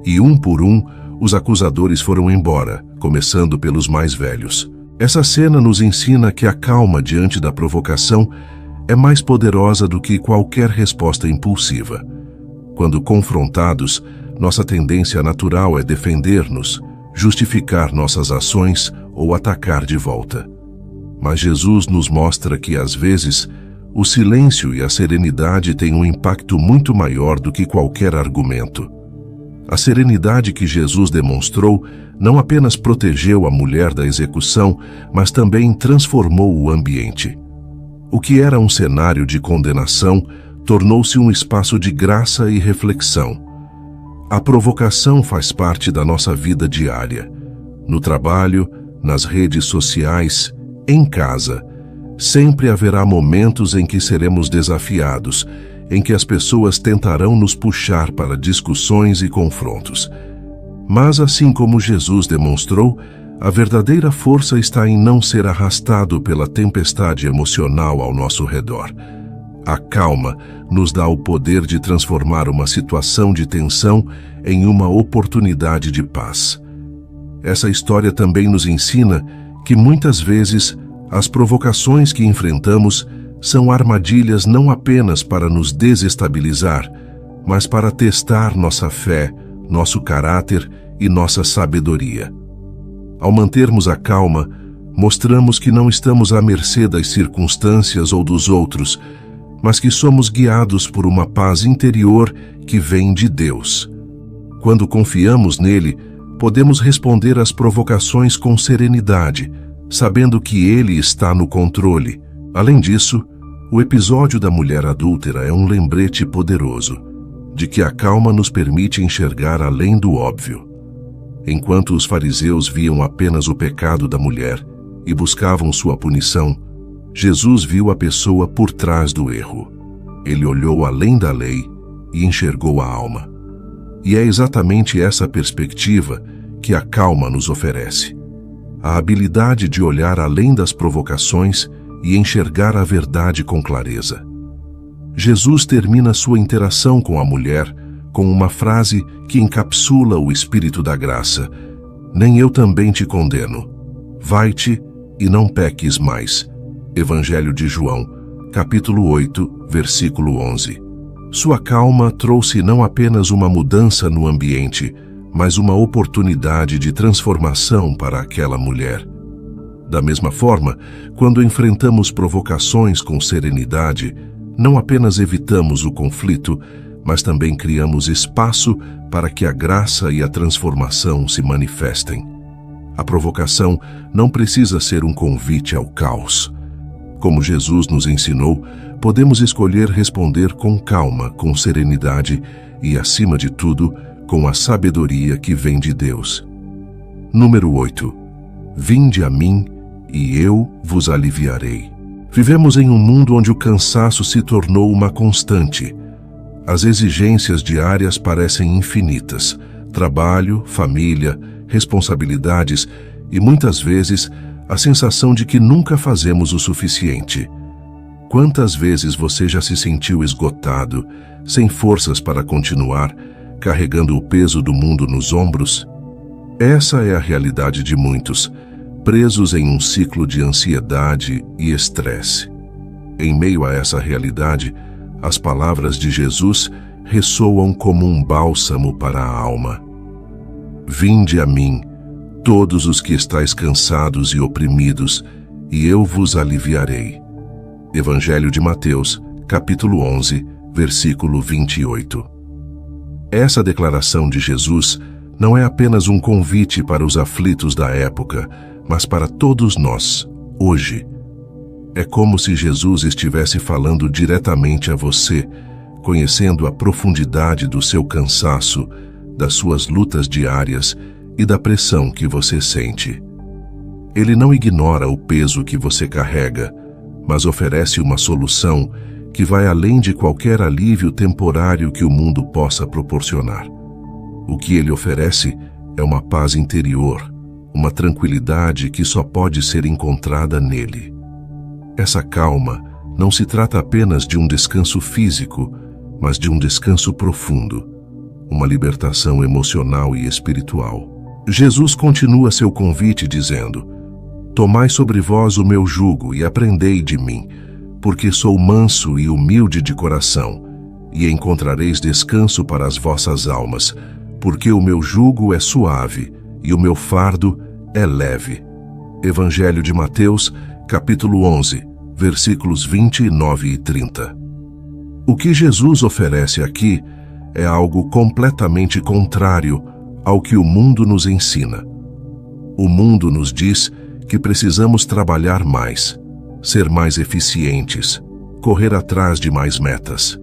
E um por um, os acusadores foram embora, começando pelos mais velhos. Essa cena nos ensina que a calma diante da provocação é mais poderosa do que qualquer resposta impulsiva. Quando confrontados, nossa tendência natural é defender-nos, justificar nossas ações ou atacar de volta. Mas Jesus nos mostra que, às vezes, o silêncio e a serenidade têm um impacto muito maior do que qualquer argumento. A serenidade que Jesus demonstrou não apenas protegeu a mulher da execução, mas também transformou o ambiente. O que era um cenário de condenação tornou-se um espaço de graça e reflexão. A provocação faz parte da nossa vida diária. No trabalho, nas redes sociais, em casa, sempre haverá momentos em que seremos desafiados, em que as pessoas tentarão nos puxar para discussões e confrontos. Mas, assim como Jesus demonstrou, a verdadeira força está em não ser arrastado pela tempestade emocional ao nosso redor. A calma nos dá o poder de transformar uma situação de tensão em uma oportunidade de paz. Essa história também nos ensina que muitas vezes as provocações que enfrentamos são armadilhas não apenas para nos desestabilizar, mas para testar nossa fé, nosso caráter e nossa sabedoria. Ao mantermos a calma, mostramos que não estamos à mercê das circunstâncias ou dos outros, mas que somos guiados por uma paz interior que vem de Deus. Quando confiamos nele, podemos responder às provocações com serenidade, sabendo que ele está no controle. Além disso, o episódio da mulher adúltera é um lembrete poderoso de que a calma nos permite enxergar além do óbvio. Enquanto os fariseus viam apenas o pecado da mulher e buscavam sua punição, Jesus viu a pessoa por trás do erro. Ele olhou além da lei e enxergou a alma. E é exatamente essa perspectiva que a calma nos oferece. A habilidade de olhar além das provocações e enxergar a verdade com clareza. Jesus termina sua interação com a mulher com uma frase que encapsula o espírito da graça: nem eu também te condeno. Vai-te e não peques mais. Evangelho de João, capítulo 8, versículo 11. Sua calma trouxe não apenas uma mudança no ambiente, mas uma oportunidade de transformação para aquela mulher. Da mesma forma, quando enfrentamos provocações com serenidade, não apenas evitamos o conflito, mas também criamos espaço para que a graça e a transformação se manifestem. A provocação não precisa ser um convite ao caos. Como Jesus nos ensinou, podemos escolher responder com calma, com serenidade e, acima de tudo, com a sabedoria que vem de Deus. Número 8. Vinde a mim e eu vos aliviarei. Vivemos em um mundo onde o cansaço se tornou uma constante. As exigências diárias parecem infinitas. Trabalho, família, responsabilidades e, muitas vezes, a sensação de que nunca fazemos o suficiente. Quantas vezes você já se sentiu esgotado, sem forças para continuar, carregando o peso do mundo nos ombros? Essa é a realidade de muitos, presos em um ciclo de ansiedade e estresse. Em meio a essa realidade, as palavras de Jesus ressoam como um bálsamo para a alma. Vinde a mim, todos os que estáis cansados e oprimidos, e eu vos aliviarei. Evangelho de Mateus, capítulo 11, versículo 28. Essa declaração de Jesus não é apenas um convite para os aflitos da época, mas para todos nós, hoje. É como se Jesus estivesse falando diretamente a você, conhecendo a profundidade do seu cansaço, das suas lutas diárias e da pressão que você sente. Ele não ignora o peso que você carrega, mas oferece uma solução que vai além de qualquer alívio temporário que o mundo possa proporcionar. O que ele oferece é uma paz interior, uma tranquilidade que só pode ser encontrada nele. Essa calma não se trata apenas de um descanso físico, mas de um descanso profundo, uma libertação emocional e espiritual. Jesus continua seu convite dizendo: tomai sobre vós o meu jugo e aprendei de mim, porque sou manso e humilde de coração, e encontrareis descanso para as vossas almas, porque o meu jugo é suave e o meu fardo é leve. Evangelho de Mateus, capítulo 11, versículos 29 e 30. O que Jesus oferece aqui é algo completamente contrário ao que o mundo nos ensina. O mundo nos diz que precisamos trabalhar mais, ser mais eficientes, correr atrás de mais metas.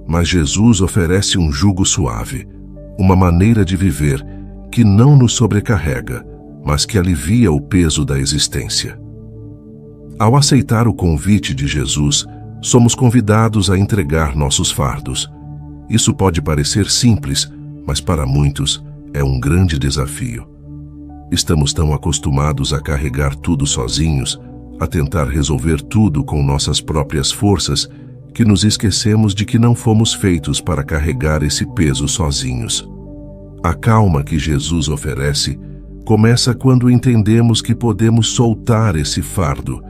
Mas Jesus oferece um jugo suave, uma maneira de viver que não nos sobrecarrega, mas que alivia o peso da existência. Ao aceitar o convite de Jesus, somos convidados a entregar nossos fardos. Isso pode parecer simples, mas para muitos é um grande desafio. Estamos tão acostumados a carregar tudo sozinhos, a tentar resolver tudo com nossas próprias forças, que nos esquecemos de que não fomos feitos para carregar esse peso sozinhos. A calma que Jesus oferece começa quando entendemos que podemos soltar esse fardo,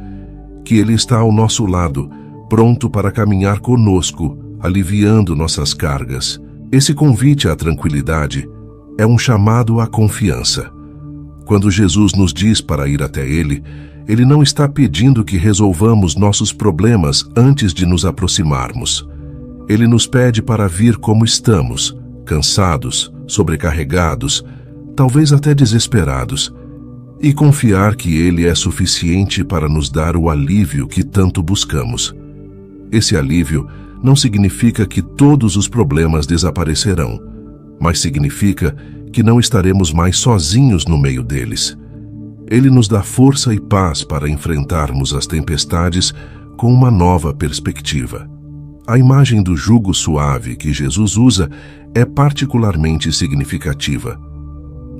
que Ele está ao nosso lado, pronto para caminhar conosco, aliviando nossas cargas. Esse convite à tranquilidade é um chamado à confiança. Quando Jesus nos diz para ir até Ele, Ele não está pedindo que resolvamos nossos problemas antes de nos aproximarmos. Ele nos pede para vir como estamos, cansados, sobrecarregados, talvez até desesperados, e confiar que Ele é suficiente para nos dar o alívio que tanto buscamos. Esse alívio não significa que todos os problemas desaparecerão, mas significa que não estaremos mais sozinhos no meio deles. Ele nos dá força e paz para enfrentarmos as tempestades com uma nova perspectiva. A imagem do jugo suave que Jesus usa é particularmente significativa.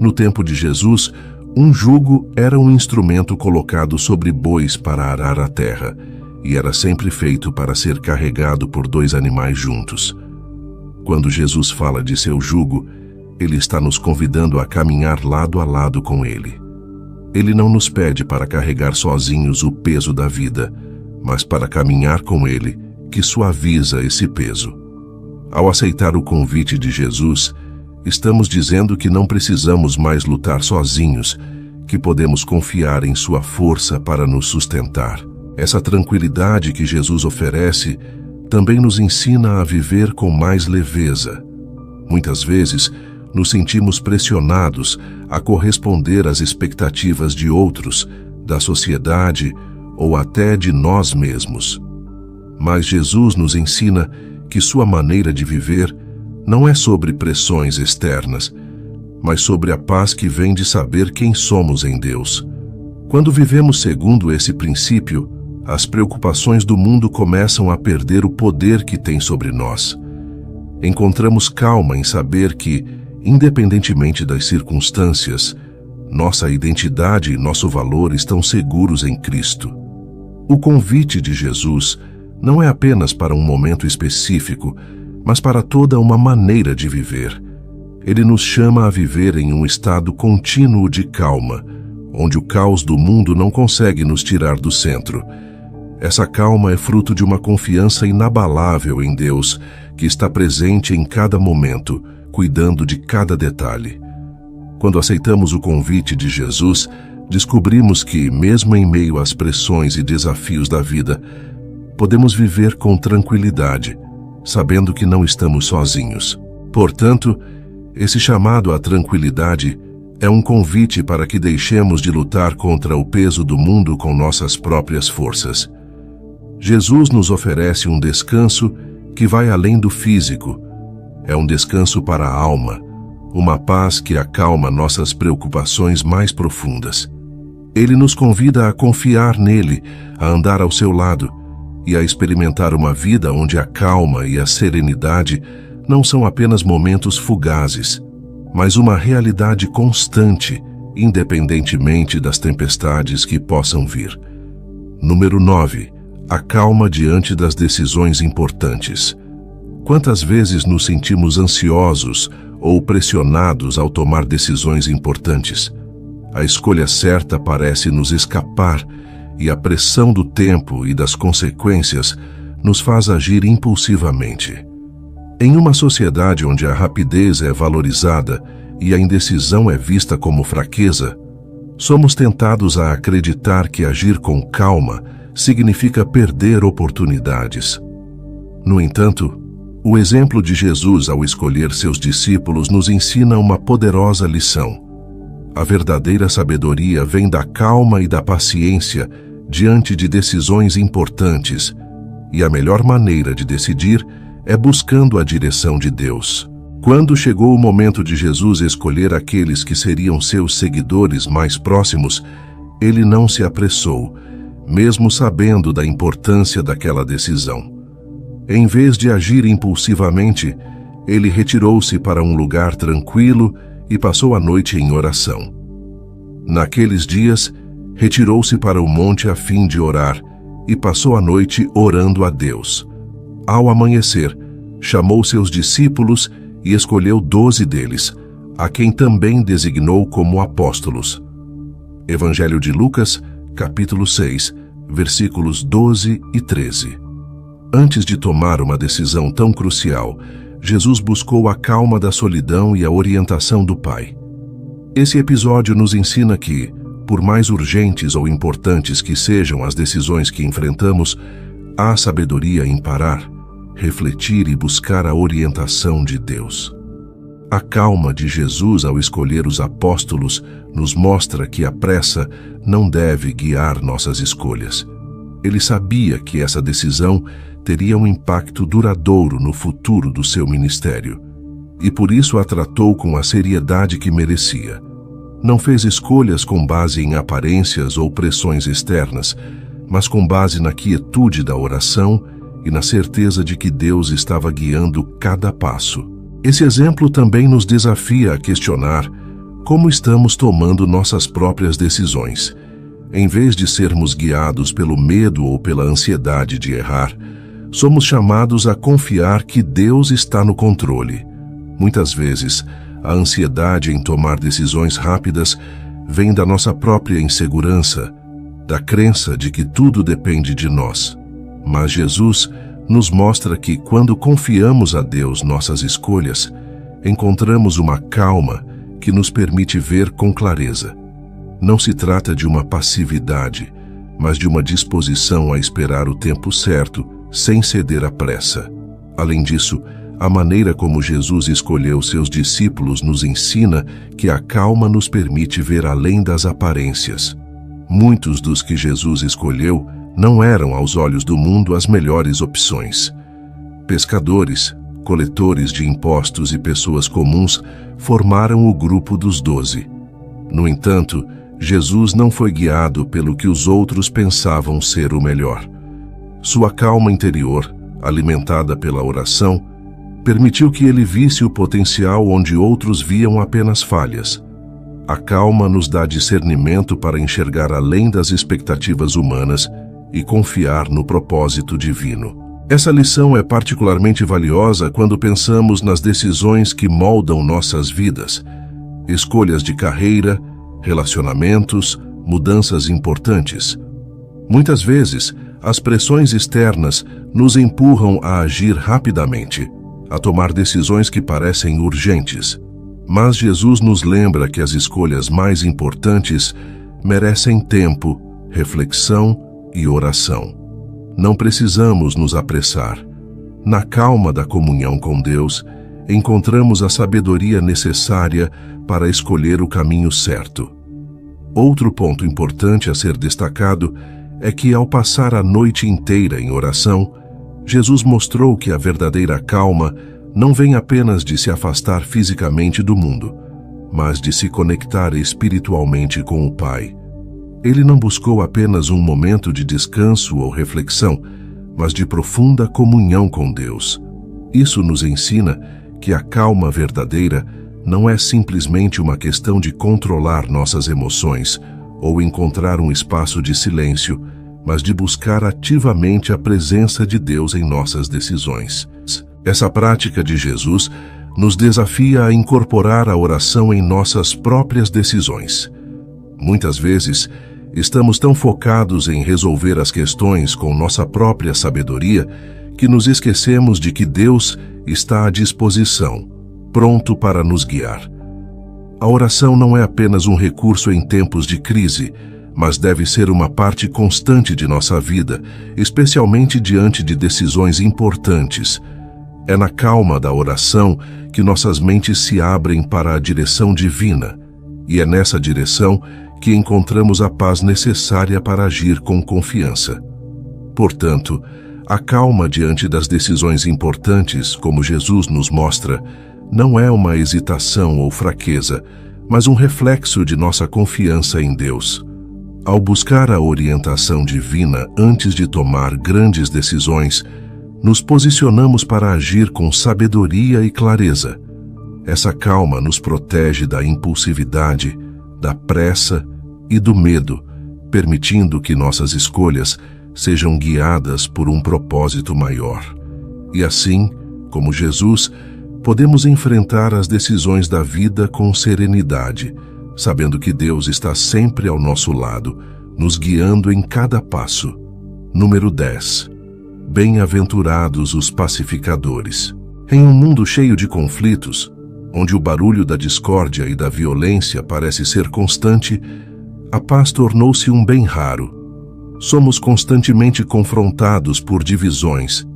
No tempo de Jesus, um jugo era um instrumento colocado sobre bois para arar a terra, e era sempre feito para ser carregado por 2 animais juntos. Quando Jesus fala de seu jugo, Ele está nos convidando a caminhar lado a lado com Ele. Ele não nos pede para carregar sozinhos o peso da vida, mas para caminhar com Ele, que suaviza esse peso. Ao aceitar o convite de Jesus, estamos dizendo que não precisamos mais lutar sozinhos, que podemos confiar em sua força para nos sustentar. Essa tranquilidade que Jesus oferece também nos ensina a viver com mais leveza. Muitas vezes, nos sentimos pressionados a corresponder às expectativas de outros, da sociedade ou até de nós mesmos. Mas Jesus nos ensina que sua maneira de viver não é sobre pressões externas, mas sobre a paz que vem de saber quem somos em Deus. Quando vivemos segundo esse princípio, as preocupações do mundo começam a perder o poder que tem sobre nós. Encontramos calma em saber que, independentemente das circunstâncias, nossa identidade e nosso valor estão seguros em Cristo. O convite de Jesus não é apenas para um momento específico, mas para toda uma maneira de viver. Ele nos chama a viver em um estado contínuo de calma, onde o caos do mundo não consegue nos tirar do centro. Essa calma é fruto de uma confiança inabalável em Deus, que está presente em cada momento, cuidando de cada detalhe. Quando aceitamos o convite de Jesus, descobrimos que, mesmo em meio às pressões e desafios da vida, podemos viver com tranquilidade, sabendo que não estamos sozinhos. Portanto, esse chamado à tranquilidade é um convite para que deixemos de lutar contra o peso do mundo com nossas próprias forças. Jesus nos oferece um descanso que vai além do físico. É um descanso para a alma, uma paz que acalma nossas preocupações mais profundas. Ele nos convida a confiar nele, a andar ao seu lado e a experimentar uma vida onde a calma e a serenidade não são apenas momentos fugazes, mas uma realidade constante, independentemente das tempestades que possam vir. Número 9. A calma diante das decisões importantes. Quantas vezes nos sentimos ansiosos ou pressionados ao tomar decisões importantes? A escolha certa parece nos escapar e a pressão do tempo e das consequências nos faz agir impulsivamente. Em uma sociedade onde a rapidez é valorizada e a indecisão é vista como fraqueza, somos tentados a acreditar que agir com calma significa perder oportunidades. No entanto, O exemplo de Jesus ao escolher seus discípulos nos ensina uma poderosa lição. A verdadeira sabedoria vem da calma e da paciência diante de decisões importantes, e a melhor maneira de decidir é buscando a direção de Deus. Quando chegou o momento de Jesus escolher aqueles que seriam seus seguidores mais próximos, ele não se apressou, mesmo sabendo da importância daquela decisão. Em vez de agir impulsivamente, ele retirou-se para um lugar tranquilo e passou a noite em oração. Naqueles dias, retirou-se para o monte a fim de orar e passou a noite orando a Deus. Ao amanhecer, chamou seus discípulos e escolheu 12 deles, a quem também designou como apóstolos. Evangelho de Lucas, capítulo 6, versículos 12 e 13. Antes de tomar uma decisão tão crucial, Jesus buscou a calma da solidão e a orientação do Pai. Esse episódio nos ensina que, por mais urgentes ou importantes que sejam as decisões que enfrentamos, há sabedoria em parar, refletir e buscar a orientação de Deus. A calma de Jesus ao escolher os apóstolos nos mostra que a pressa não deve guiar nossas escolhas. Ele sabia que essa decisão teria um impacto duradouro no futuro do seu ministério, e por isso a tratou com a seriedade que merecia. Não fez escolhas com base em aparências ou pressões externas, mas com base na quietude da oração e na certeza de que Deus estava guiando cada passo. Esse exemplo também nos desafia a questionar como estamos tomando nossas próprias decisões. Em vez de sermos guiados pelo medo ou pela ansiedade de errar, somos chamados a confiar que Deus está no controle. Muitas vezes, a ansiedade em tomar decisões rápidas vem da nossa própria insegurança, da crença de que tudo depende de nós. Mas Jesus nos mostra que, quando confiamos a Deus nossas escolhas, encontramos uma calma que nos permite ver com clareza. Não se trata de uma passividade, mas de uma disposição a esperar o tempo certo, sem ceder à pressa. Além disso, a maneira como Jesus escolheu seus discípulos nos ensina que a calma nos permite ver além das aparências. Muitos dos que Jesus escolheu não eram, aos olhos do mundo, as melhores opções. Pescadores, coletores de impostos e pessoas comuns formaram o grupo dos 12. No entanto, Jesus não foi guiado pelo que os outros pensavam ser o melhor. Sua calma interior, alimentada pela oração, permitiu que ele visse o potencial onde outros viam apenas falhas. A calma nos dá discernimento para enxergar além das expectativas humanas e confiar no propósito divino. Essa lição é particularmente valiosa quando pensamos nas decisões que moldam nossas vidas. Escolhas de carreira, relacionamentos, mudanças importantes. Muitas vezes, as pressões externas nos empurram a agir rapidamente, a tomar decisões que parecem urgentes. Mas Jesus nos lembra que as escolhas mais importantes merecem tempo, reflexão e oração. Não precisamos nos apressar. Na calma da comunhão com Deus, encontramos a sabedoria necessária para escolher o caminho certo. Outro ponto importante a ser destacado é que, ao passar a noite inteira em oração, Jesus mostrou que a verdadeira calma não vem apenas de se afastar fisicamente do mundo, mas de se conectar espiritualmente com o Pai. Ele não buscou apenas um momento de descanso ou reflexão, mas de profunda comunhão com Deus. Isso nos ensina que a calma verdadeira não é simplesmente uma questão de controlar nossas emoções ou encontrar um espaço de silêncio, mas de buscar ativamente a presença de Deus em nossas decisões. Essa prática de Jesus nos desafia a incorporar a oração em nossas próprias decisões. Muitas vezes, estamos tão focados em resolver as questões com nossa própria sabedoria que nos esquecemos de que Deus está à disposição, pronto para nos guiar. A oração não é apenas um recurso em tempos de crise, mas deve ser uma parte constante de nossa vida, especialmente diante de decisões importantes. É na calma da oração que nossas mentes se abrem para a direção divina, e é nessa direção que encontramos a paz necessária para agir com confiança. Portanto, a calma diante das decisões importantes, como Jesus nos mostra, não é uma hesitação ou fraqueza, mas um reflexo de nossa confiança em Deus. Ao buscar a orientação divina antes de tomar grandes decisões, nos posicionamos para agir com sabedoria e clareza. Essa calma nos protege da impulsividade, da pressa e do medo, permitindo que nossas escolhas sejam guiadas por um propósito maior. E assim, como Jesus, podemos enfrentar as decisões da vida com serenidade, sabendo que Deus está sempre ao nosso lado, nos guiando em cada passo. Número 10. Bem-aventurados os pacificadores. Em um mundo cheio de conflitos, onde o barulho da discórdia e da violência parece ser constante, a paz tornou-se um bem raro. Somos constantemente confrontados por divisões,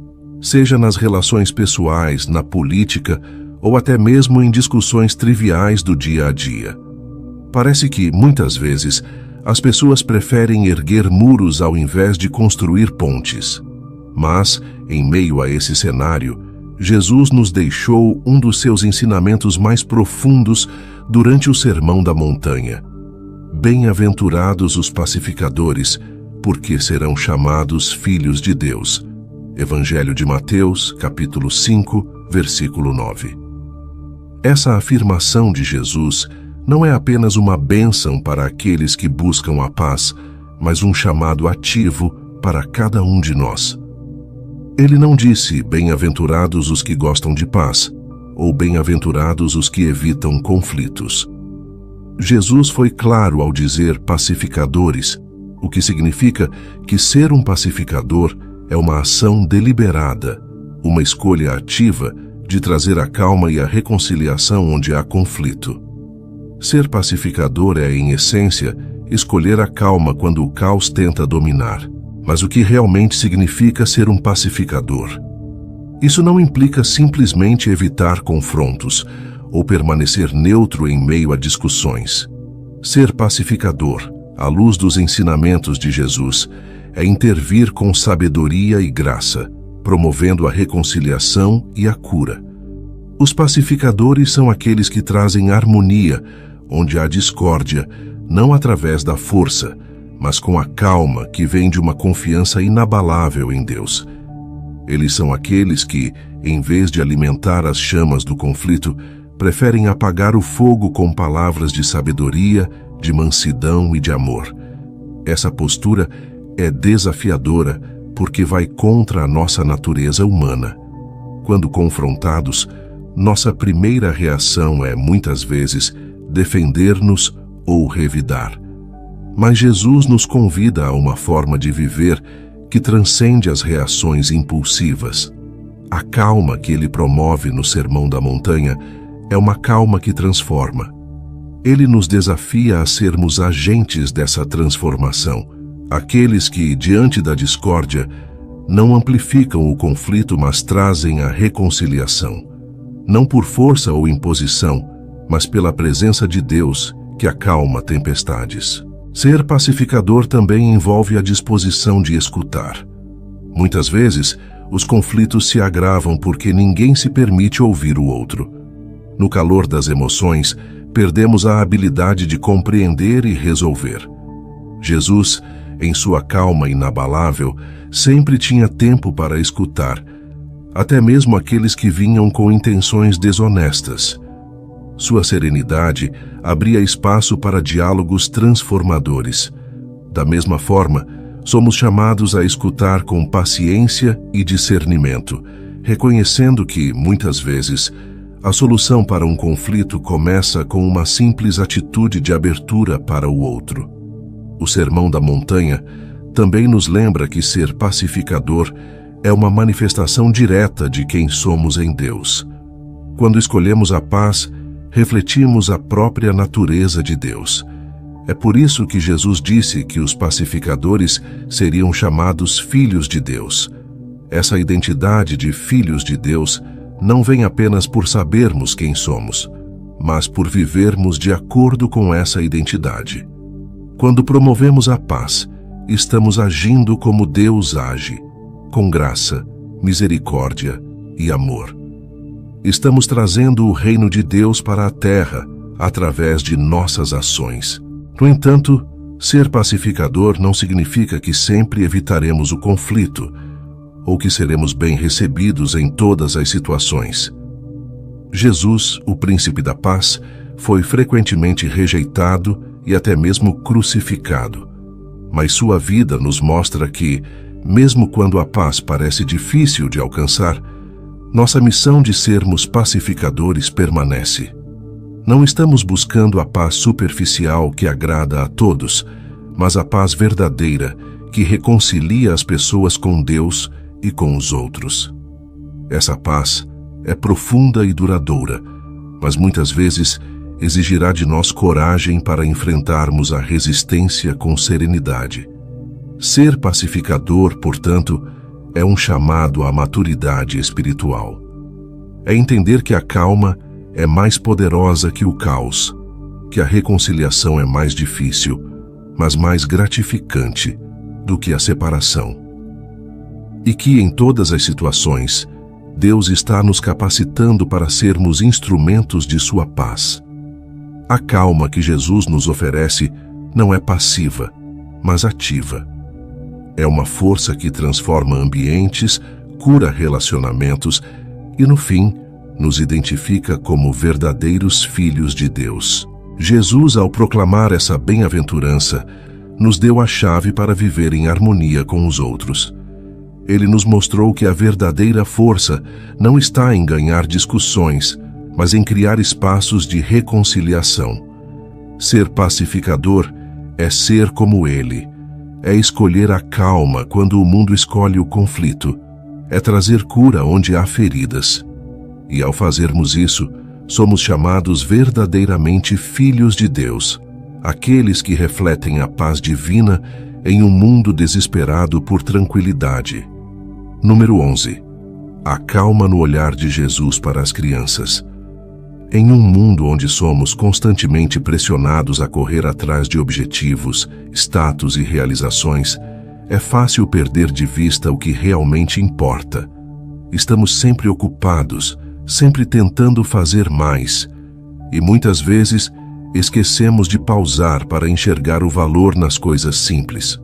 seja nas relações pessoais, na política ou até mesmo em discussões triviais do dia a dia. Parece que, muitas vezes, as pessoas preferem erguer muros ao invés de construir pontes. Mas, em meio a esse cenário, Jesus nos deixou um dos seus ensinamentos mais profundos durante o Sermão da Montanha. Bem-aventurados os pacificadores, porque serão chamados filhos de Deus. Evangelho de Mateus, capítulo 5, versículo 9. Essa afirmação de Jesus não é apenas uma bênção para aqueles que buscam a paz, mas um chamado ativo para cada um de nós. Ele não disse, bem-aventurados os que gostam de paz, ou bem-aventurados os que evitam conflitos. Jesus foi claro ao dizer pacificadores, o que significa que ser um pacificador é uma ação deliberada, uma escolha ativa de trazer a calma e a reconciliação onde há conflito. Ser pacificador é, em essência, escolher a calma quando o caos tenta dominar. Mas o que realmente significa ser um pacificador? Isso não implica simplesmente evitar confrontos ou permanecer neutro em meio a discussões. Ser pacificador, à luz dos ensinamentos de Jesus, é intervir com sabedoria e graça, promovendo a reconciliação e a cura. Os pacificadores são aqueles que trazem harmonia onde há discórdia, não através da força, mas com a calma que vem de uma confiança inabalável em Deus. Eles são aqueles que, em vez de alimentar as chamas do conflito, preferem apagar o fogo com palavras de sabedoria, de mansidão e de amor. Essa postura é desafiadora porque vai contra a nossa natureza humana. Quando confrontados, nossa primeira reação é, muitas vezes, defender-nos ou revidar. Mas Jesus nos convida a uma forma de viver que transcende as reações impulsivas. A calma que ele promove no Sermão da Montanha é uma calma que transforma. Ele nos desafia a sermos agentes dessa transformação, aqueles que, diante da discórdia, não amplificam o conflito, mas trazem a reconciliação. Não por força ou imposição, mas pela presença de Deus que acalma tempestades. Ser pacificador também envolve a disposição de escutar. Muitas vezes, os conflitos se agravam porque ninguém se permite ouvir o outro. No calor das emoções, perdemos a habilidade de compreender e resolver. Jesus, em sua calma inabalável, sempre tinha tempo para escutar, até mesmo aqueles que vinham com intenções desonestas. Sua serenidade abria espaço para diálogos transformadores. Da mesma forma, somos chamados a escutar com paciência e discernimento, reconhecendo que, muitas vezes, a solução para um conflito começa com uma simples atitude de abertura para o outro. O Sermão da Montanha também nos lembra que ser pacificador é uma manifestação direta de quem somos em Deus. Quando escolhemos a paz, refletimos a própria natureza de Deus. É por isso que Jesus disse que os pacificadores seriam chamados filhos de Deus. Essa identidade de filhos de Deus não vem apenas por sabermos quem somos, mas por vivermos de acordo com essa identidade. Quando promovemos a paz, estamos agindo como Deus age, com graça, misericórdia e amor. Estamos trazendo o reino de Deus para a terra através de nossas ações. No entanto, ser pacificador não significa que sempre evitaremos o conflito ou que seremos bem recebidos em todas as situações. Jesus, o príncipe da paz, foi frequentemente rejeitado e até mesmo crucificado. Mas sua vida nos mostra que, mesmo quando a paz parece difícil de alcançar, nossa missão de sermos pacificadores permanece. Não estamos buscando a paz superficial que agrada a todos, mas a paz verdadeira que reconcilia as pessoas com Deus e com os outros. Essa paz é profunda e duradoura, mas muitas vezes exigirá de nós coragem para enfrentarmos a resistência com serenidade. Ser pacificador, portanto, é um chamado à maturidade espiritual. É entender que a calma é mais poderosa que o caos, que a reconciliação é mais difícil, mas mais gratificante do que a separação. E que em todas as situações, Deus está nos capacitando para sermos instrumentos de sua paz. A calma que Jesus nos oferece não é passiva, mas ativa. É uma força que transforma ambientes, cura relacionamentos e, no fim, nos identifica como verdadeiros filhos de Deus. Jesus, ao proclamar essa bem-aventurança, nos deu a chave para viver em harmonia com os outros. Ele nos mostrou que a verdadeira força não está em ganhar discussões, mas em criar espaços de reconciliação. Ser pacificador é ser como Ele. É escolher a calma quando o mundo escolhe o conflito. É trazer cura onde há feridas. E ao fazermos isso, somos chamados verdadeiramente filhos de Deus, aqueles que refletem a paz divina em um mundo desesperado por tranquilidade. Número 11. A calma no olhar de Jesus para as crianças. Em um mundo onde somos constantemente pressionados a correr atrás de objetivos, status e realizações, é fácil perder de vista o que realmente importa. Estamos sempre ocupados, sempre tentando fazer mais, e muitas vezes esquecemos de pausar para enxergar o valor nas coisas simples.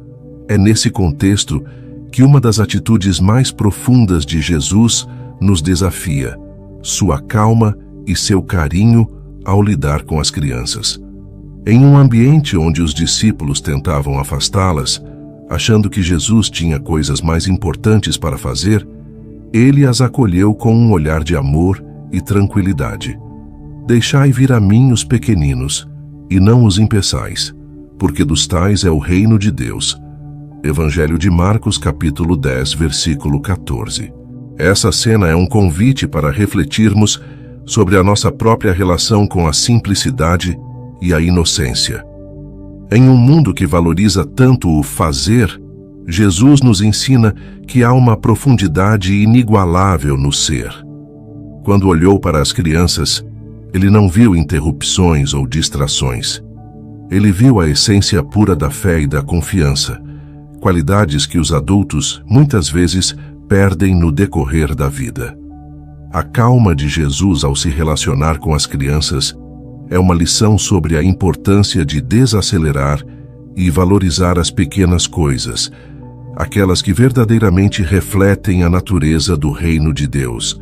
É nesse contexto que uma das atitudes mais profundas de Jesus nos desafia: sua calma e seu carinho ao lidar com as crianças. Em um ambiente onde os discípulos tentavam afastá-las, achando que Jesus tinha coisas mais importantes para fazer, ele as acolheu com um olhar de amor e tranquilidade. Deixai vir a mim os pequeninos, e não os impeçais, porque dos tais é o reino de Deus. Evangelho de Marcos, capítulo 10, versículo 14. Essa cena é um convite para refletirmos sobre a nossa própria relação com a simplicidade e a inocência. Em um mundo que valoriza tanto o fazer, Jesus nos ensina que há uma profundidade inigualável no ser. Quando olhou para as crianças, ele não viu interrupções ou distrações. Ele viu a essência pura da fé e da confiança, qualidades que os adultos, muitas vezes, perdem no decorrer da vida. A calma de Jesus ao se relacionar com as crianças é uma lição sobre a importância de desacelerar e valorizar as pequenas coisas, aquelas que verdadeiramente refletem a natureza do reino de Deus.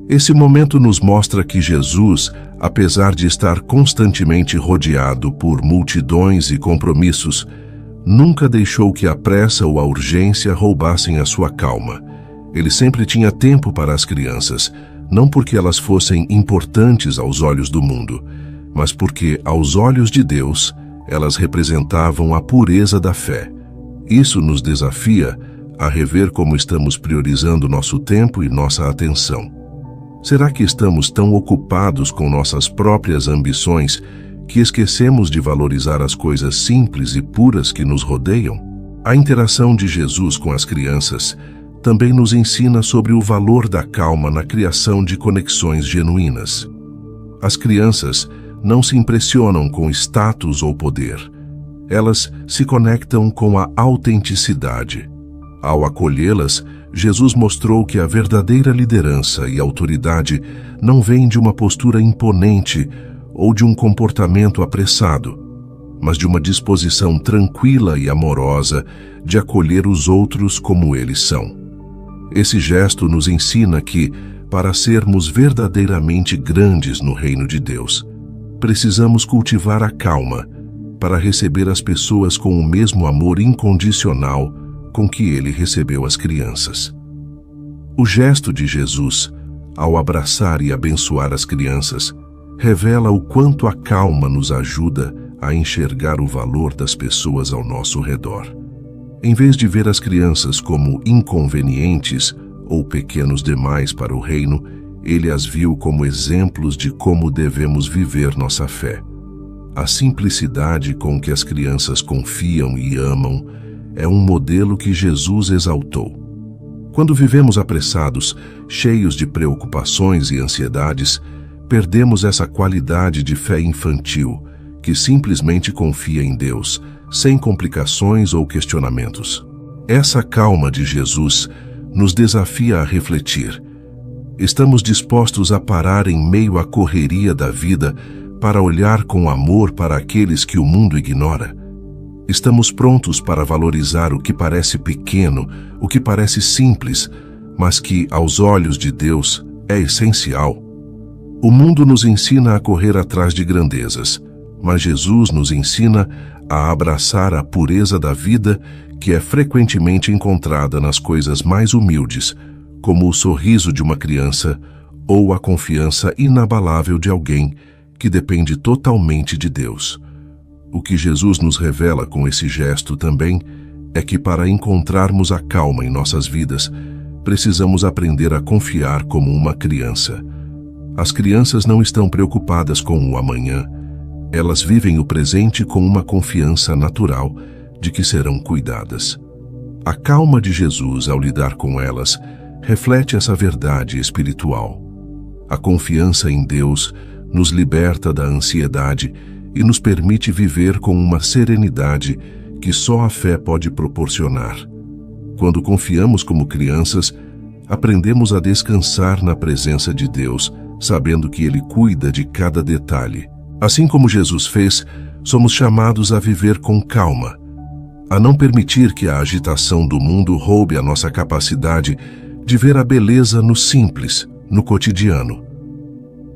Esse momento nos mostra que Jesus, apesar de estar constantemente rodeado por multidões e compromissos, nunca deixou que a pressa ou a urgência roubassem a sua calma. Ele sempre tinha tempo para as crianças, não porque elas fossem importantes aos olhos do mundo, mas porque, aos olhos de Deus, elas representavam a pureza da fé. Isso nos desafia a rever como estamos priorizando nosso tempo e nossa atenção. Será que estamos tão ocupados com nossas próprias ambições que esquecemos de valorizar as coisas simples e puras que nos rodeiam? A interação de Jesus com as crianças também nos ensina sobre o valor da calma na criação de conexões genuínas. As crianças não se impressionam com status ou poder. Elas se conectam com a autenticidade. Ao acolhê-las, Jesus mostrou que a verdadeira liderança e autoridade não vem de uma postura imponente ou de um comportamento apressado, mas de uma disposição tranquila e amorosa de acolher os outros como eles são. Esse gesto nos ensina que, para sermos verdadeiramente grandes no reino de Deus, precisamos cultivar a calma para receber as pessoas com o mesmo amor incondicional com que ele recebeu as crianças. O gesto de Jesus, ao abraçar e abençoar as crianças, revela o quanto a calma nos ajuda a enxergar o valor das pessoas ao nosso redor. Em vez de ver as crianças como inconvenientes ou pequenos demais para o reino, ele as viu como exemplos de como devemos viver nossa fé. A simplicidade com que as crianças confiam e amam é um modelo que Jesus exaltou. Quando vivemos apressados, cheios de preocupações e ansiedades, perdemos essa qualidade de fé infantil, que simplesmente confia em Deus, sem complicações ou questionamentos. Essa calma de Jesus nos desafia a refletir. Estamos dispostos a parar em meio à correria da vida para olhar com amor para aqueles que o mundo ignora? Estamos prontos para valorizar o que parece pequeno, o que parece simples, mas que, aos olhos de Deus, é essencial? O mundo nos ensina a correr atrás de grandezas, mas Jesus nos ensina a abraçar a pureza da vida que é frequentemente encontrada nas coisas mais humildes, como o sorriso de uma criança ou a confiança inabalável de alguém que depende totalmente de Deus. O que Jesus nos revela com esse gesto também é que para encontrarmos a calma em nossas vidas, precisamos aprender a confiar como uma criança. As crianças não estão preocupadas com o amanhã. Elas vivem o presente com uma confiança natural de que serão cuidadas. A calma de Jesus ao lidar com elas reflete essa verdade espiritual. A confiança em Deus nos liberta da ansiedade e nos permite viver com uma serenidade que só a fé pode proporcionar. Quando confiamos como crianças, aprendemos a descansar na presença de Deus, sabendo que Ele cuida de cada detalhe. Assim como Jesus fez, somos chamados a viver com calma, a não permitir que a agitação do mundo roube a nossa capacidade de ver a beleza no simples, no cotidiano.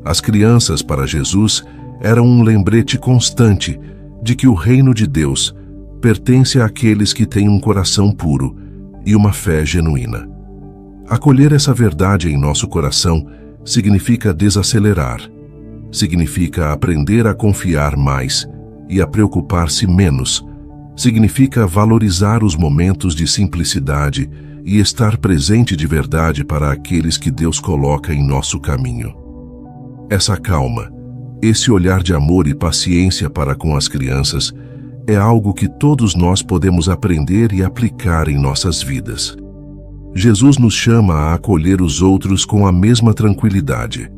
As crianças, para Jesus, eram um lembrete constante de que o reino de Deus pertence àqueles que têm um coração puro e uma fé genuína. Acolher essa verdade em nosso coração significa desacelerar, significa aprender a confiar mais e a preocupar-se menos, significa valorizar os momentos de simplicidade e estar presente de verdade para aqueles que Deus coloca em nosso caminho. Essa calma, esse olhar de amor e paciência para com as crianças, é algo que todos nós podemos aprender e aplicar em nossas vidas. Jesus nos chama a acolher os outros com a mesma tranquilidade,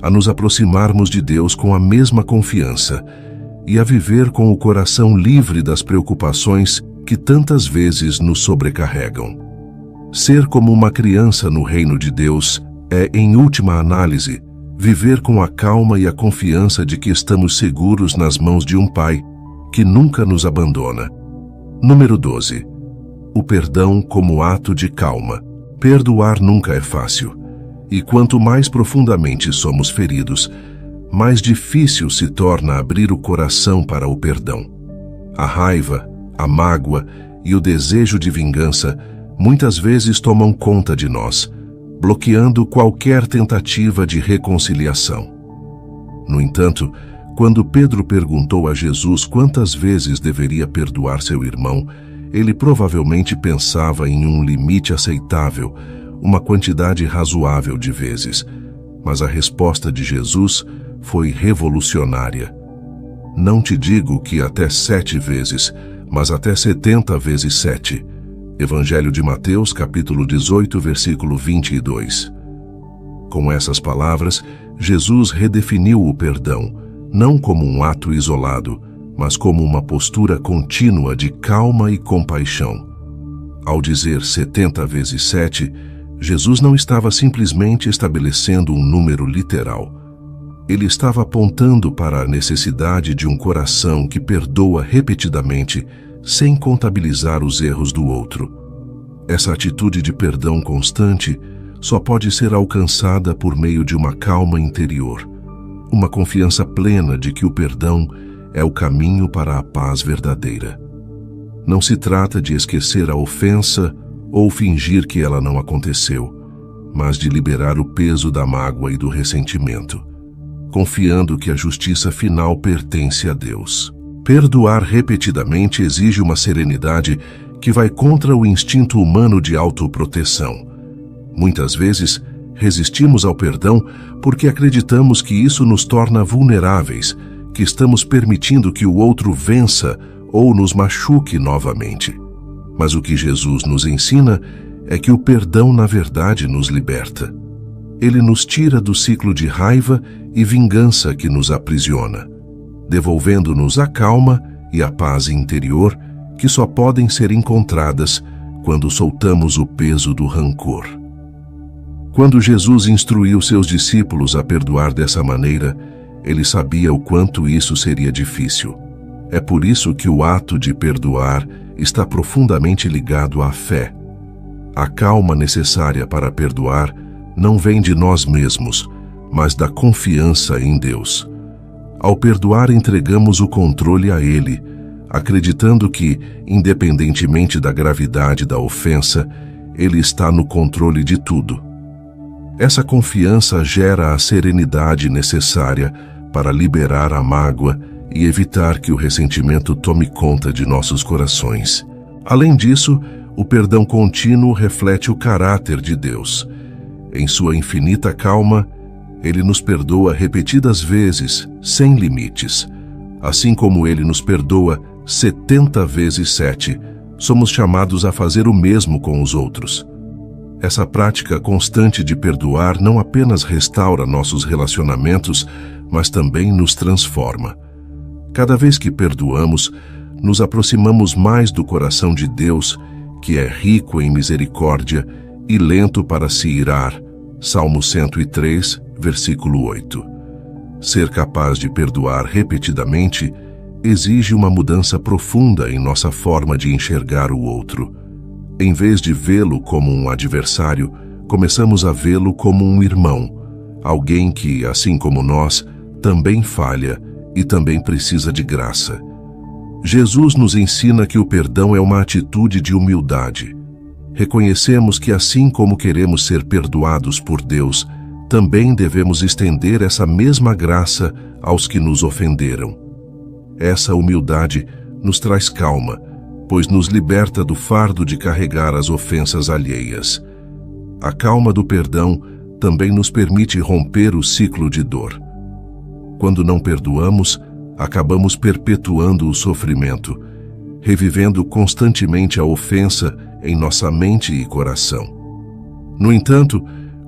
a nos aproximarmos de Deus com a mesma confiança e a viver com o coração livre das preocupações que tantas vezes nos sobrecarregam. Ser como uma criança no reino de Deus é, em última análise, viver com a calma e a confiança de que estamos seguros nas mãos de um Pai que nunca nos abandona. Número 12. O perdão como ato de calma. Perdoar nunca é fácil, e quanto mais profundamente somos feridos, mais difícil se torna abrir o coração para o perdão. A raiva, a mágoa e o desejo de vingança muitas vezes tomam conta de nós, bloqueando qualquer tentativa de reconciliação. No entanto, quando Pedro perguntou a Jesus quantas vezes deveria perdoar seu irmão, ele provavelmente pensava em um limite aceitável, uma quantidade razoável de vezes. Mas a resposta de Jesus foi revolucionária. Não te digo que até 7 vezes, mas até 70 vezes 7. Evangelho de Mateus, capítulo 18, versículo 22. Com essas palavras, Jesus redefiniu o perdão, não como um ato isolado, mas como uma postura contínua de calma e compaixão. Ao dizer 70 vezes 7, Jesus não estava simplesmente estabelecendo um número literal. Ele estava apontando para a necessidade de um coração que perdoa repetidamente, sem contabilizar os erros do outro. Essa atitude de perdão constante só pode ser alcançada por meio de uma calma interior, uma confiança plena de que o perdão é o caminho para a paz verdadeira. Não se trata de esquecer a ofensa ou fingir que ela não aconteceu, mas de liberar o peso da mágoa e do ressentimento, confiando que a justiça final pertence a Deus. Perdoar repetidamente exige uma serenidade que vai contra o instinto humano de autoproteção. Muitas vezes, resistimos ao perdão porque acreditamos que isso nos torna vulneráveis, que estamos permitindo que o outro vença ou nos machuque novamente. Mas o que Jesus nos ensina é que o perdão, na verdade, nos liberta. Ele nos tira do ciclo de raiva e vingança que nos aprisiona, devolvendo-nos a calma e a paz interior que só podem ser encontradas quando soltamos o peso do rancor. Quando Jesus instruiu seus discípulos a perdoar dessa maneira, ele sabia o quanto isso seria difícil. É por isso que o ato de perdoar está profundamente ligado à fé. A calma necessária para perdoar não vem de nós mesmos, mas da confiança em Deus. Ao perdoar, entregamos o controle a Ele, acreditando que, independentemente da gravidade da ofensa, Ele está no controle de tudo. Essa confiança gera a serenidade necessária para liberar a mágoa e evitar que o ressentimento tome conta de nossos corações. Além disso, o perdão contínuo reflete o caráter de Deus. Em sua infinita calma, Ele nos perdoa repetidas vezes, sem limites. Assim como Ele nos perdoa 70 vezes 7, somos chamados a fazer o mesmo com os outros. Essa prática constante de perdoar não apenas restaura nossos relacionamentos, mas também nos transforma. Cada vez que perdoamos, nos aproximamos mais do coração de Deus, que é rico em misericórdia e lento para se irar. Salmo 103, versículo 8. Ser capaz de perdoar repetidamente exige uma mudança profunda em nossa forma de enxergar o outro. Em vez de vê-lo como um adversário, começamos a vê-lo como um irmão, alguém que, assim como nós, também falha e também precisa de graça. Jesus nos ensina que o perdão é uma atitude de humildade. Reconhecemos que, assim como queremos ser perdoados por Deus, também devemos estender essa mesma graça aos que nos ofenderam. Essa humildade nos traz calma, pois nos liberta do fardo de carregar as ofensas alheias. A calma do perdão também nos permite romper o ciclo de dor. Quando não perdoamos, acabamos perpetuando o sofrimento, revivendo constantemente a ofensa em nossa mente e coração. No entanto,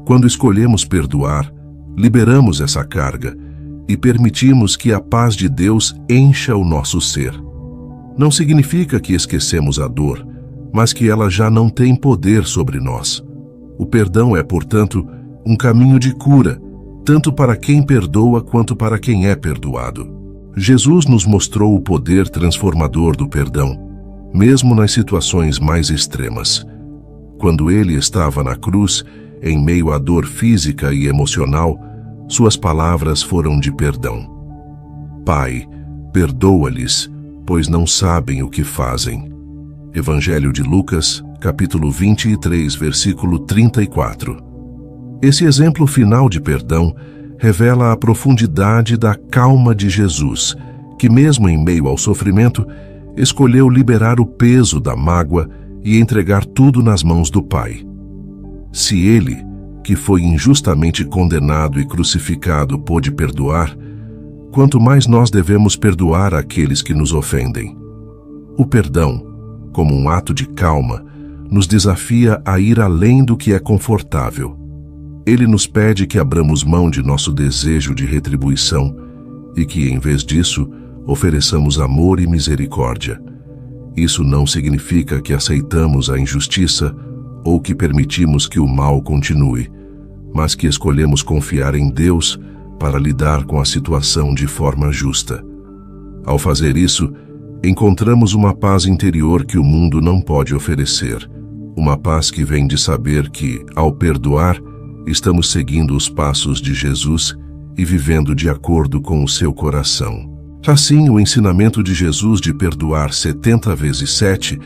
quando escolhemos perdoar, liberamos essa carga e permitimos que a paz de Deus encha o nosso ser. Não significa que esquecemos a dor, mas que ela já não tem poder sobre nós. O perdão é, portanto, um caminho de cura, tanto para quem perdoa quanto para quem é perdoado. Jesus nos mostrou o poder transformador do perdão, mesmo nas situações mais extremas. Quando Ele estava na cruz, em meio à dor física e emocional, suas palavras foram de perdão. Pai, perdoa-lhes, pois não sabem o que fazem. Evangelho de Lucas, capítulo 23, versículo 34. Esse exemplo final de perdão revela a profundidade da calma de Jesus, que mesmo em meio ao sofrimento, escolheu liberar o peso da mágoa e entregar tudo nas mãos do Pai. Se Ele, que foi injustamente condenado e crucificado, pôde perdoar, quanto mais nós devemos perdoar aqueles que nos ofendem. O perdão, como um ato de calma, nos desafia a ir além do que é confortável. Ele nos pede que abramos mão de nosso desejo de retribuição e que, em vez disso, ofereçamos amor e misericórdia. Isso não significa que aceitamos a injustiça ou que permitimos que o mal continue, mas que escolhemos confiar em Deus para lidar com a situação de forma justa. Ao fazer isso, encontramos uma paz interior que o mundo não pode oferecer, uma paz que vem de saber que, ao perdoar, estamos seguindo os passos de Jesus e vivendo de acordo com o seu coração. Assim, o ensinamento de Jesus de perdoar 70 vezes 7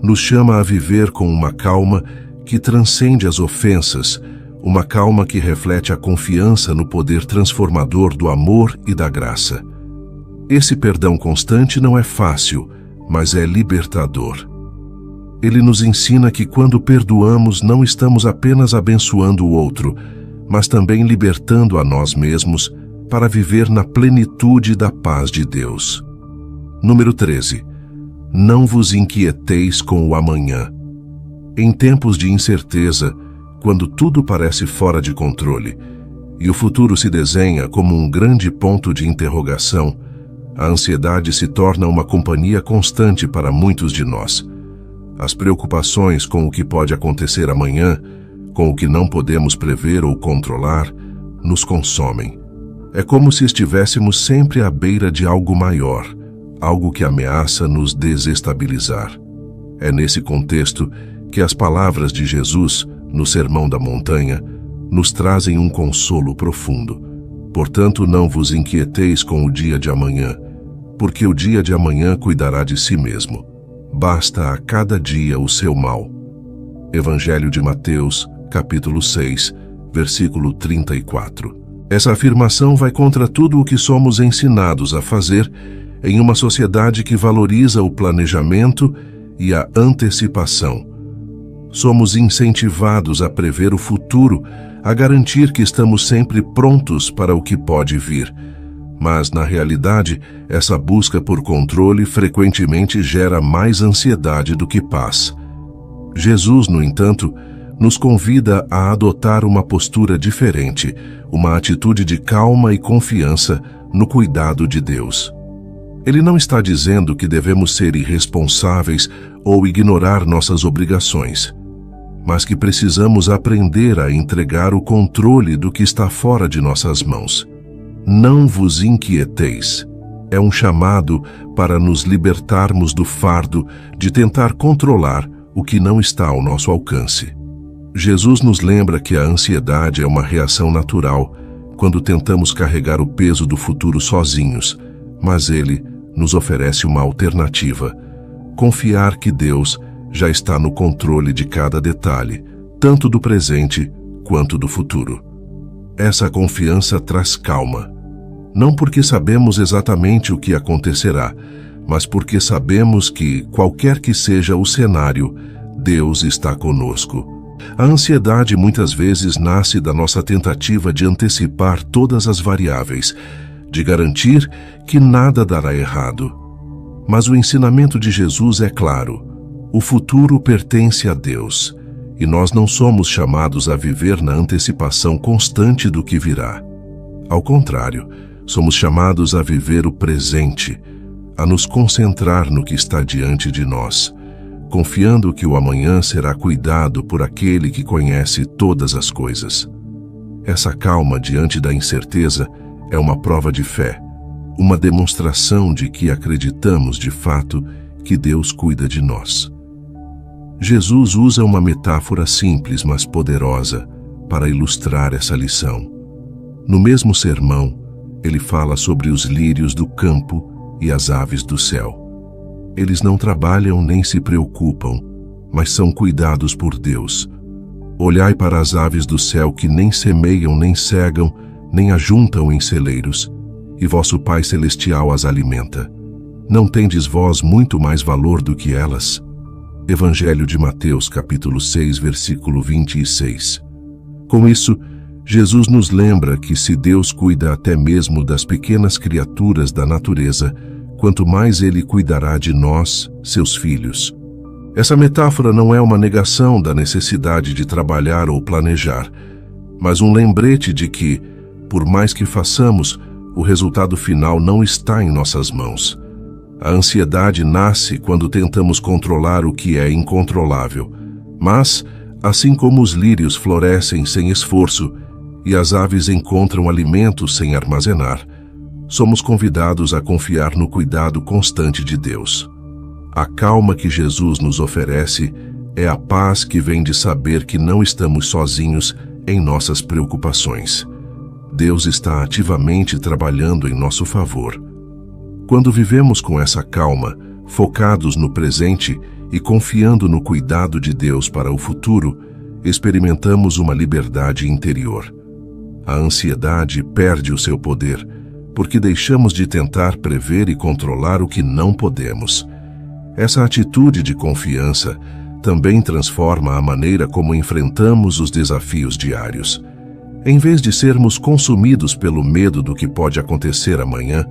nos chama a viver com uma calma que transcende as ofensas, uma calma que reflete a confiança no poder transformador do amor e da graça. Esse perdão constante não é fácil, mas é libertador. Ele nos ensina que quando perdoamos não estamos apenas abençoando o outro, mas também libertando a nós mesmos para viver na plenitude da paz de Deus. Número 13. Não vos inquieteis com o amanhã. Em tempos de incerteza, quando tudo parece fora de controle e o futuro se desenha como um grande ponto de interrogação, a ansiedade se torna uma companhia constante para muitos de nós. As preocupações com o que pode acontecer amanhã, com o que não podemos prever ou controlar, nos consomem. É como se estivéssemos sempre à beira de algo maior, algo que ameaça nos desestabilizar. É nesse contexto que as palavras de Jesus, no Sermão da Montanha, nos trazem um consolo profundo. Portanto, não vos inquieteis com o dia de amanhã, porque o dia de amanhã cuidará de si mesmo. Basta a cada dia o seu mal. Evangelho de Mateus, capítulo 6, versículo 34. Essa afirmação vai contra tudo o que somos ensinados a fazer em uma sociedade que valoriza o planejamento e a antecipação. Somos incentivados a prever o futuro, a garantir que estamos sempre prontos para o que pode vir. Mas, na realidade, essa busca por controle frequentemente gera mais ansiedade do que paz. Jesus, no entanto, nos convida a adotar uma postura diferente, uma atitude de calma e confiança no cuidado de Deus. Ele não está dizendo que devemos ser irresponsáveis ou ignorar nossas obrigações, mas que precisamos aprender a entregar o controle do que está fora de nossas mãos. Não vos inquieteis. É um chamado para nos libertarmos do fardo de tentar controlar o que não está ao nosso alcance. Jesus nos lembra que a ansiedade é uma reação natural quando tentamos carregar o peso do futuro sozinhos, mas Ele nos oferece uma alternativa: confiar que Deus já está no controle de cada detalhe, tanto do presente quanto do futuro. Essa confiança traz calma, não porque sabemos exatamente o que acontecerá, mas porque sabemos que, qualquer que seja o cenário, Deus está conosco. A ansiedade muitas vezes nasce da nossa tentativa de antecipar todas as variáveis, de garantir que nada dará errado. Mas o ensinamento de Jesus é claro: o futuro pertence a Deus, e nós não somos chamados a viver na antecipação constante do que virá. Ao contrário, somos chamados a viver o presente, a nos concentrar no que está diante de nós, confiando que o amanhã será cuidado por aquele que conhece todas as coisas. Essa calma diante da incerteza é uma prova de fé, uma demonstração de que acreditamos de fato que Deus cuida de nós. Jesus usa uma metáfora simples, mas poderosa, para ilustrar essa lição. No mesmo sermão, ele fala sobre os lírios do campo e as aves do céu. Eles não trabalham nem se preocupam, mas são cuidados por Deus. Olhai para as aves do céu que nem semeiam, nem cegam, nem ajuntam em celeiros, e vosso Pai Celestial as alimenta. Não tendes vós muito mais valor do que elas? Evangelho de Mateus, capítulo 6, versículo 26. Com isso, Jesus nos lembra que se Deus cuida até mesmo das pequenas criaturas da natureza, quanto mais Ele cuidará de nós, seus filhos. Essa metáfora não é uma negação da necessidade de trabalhar ou planejar, mas um lembrete de que, por mais que façamos, o resultado final não está em nossas mãos. A ansiedade nasce quando tentamos controlar o que é incontrolável, mas, assim como os lírios florescem sem esforço e as aves encontram alimento sem armazenar, somos convidados a confiar no cuidado constante de Deus. A calma que Jesus nos oferece é a paz que vem de saber que não estamos sozinhos em nossas preocupações. Deus está ativamente trabalhando em nosso favor. Quando vivemos com essa calma, focados no presente e confiando no cuidado de Deus para o futuro, experimentamos uma liberdade interior. A ansiedade perde o seu poder, porque deixamos de tentar prever e controlar o que não podemos. Essa atitude de confiança também transforma a maneira como enfrentamos os desafios diários. Em vez de sermos consumidos pelo medo do que pode acontecer amanhã,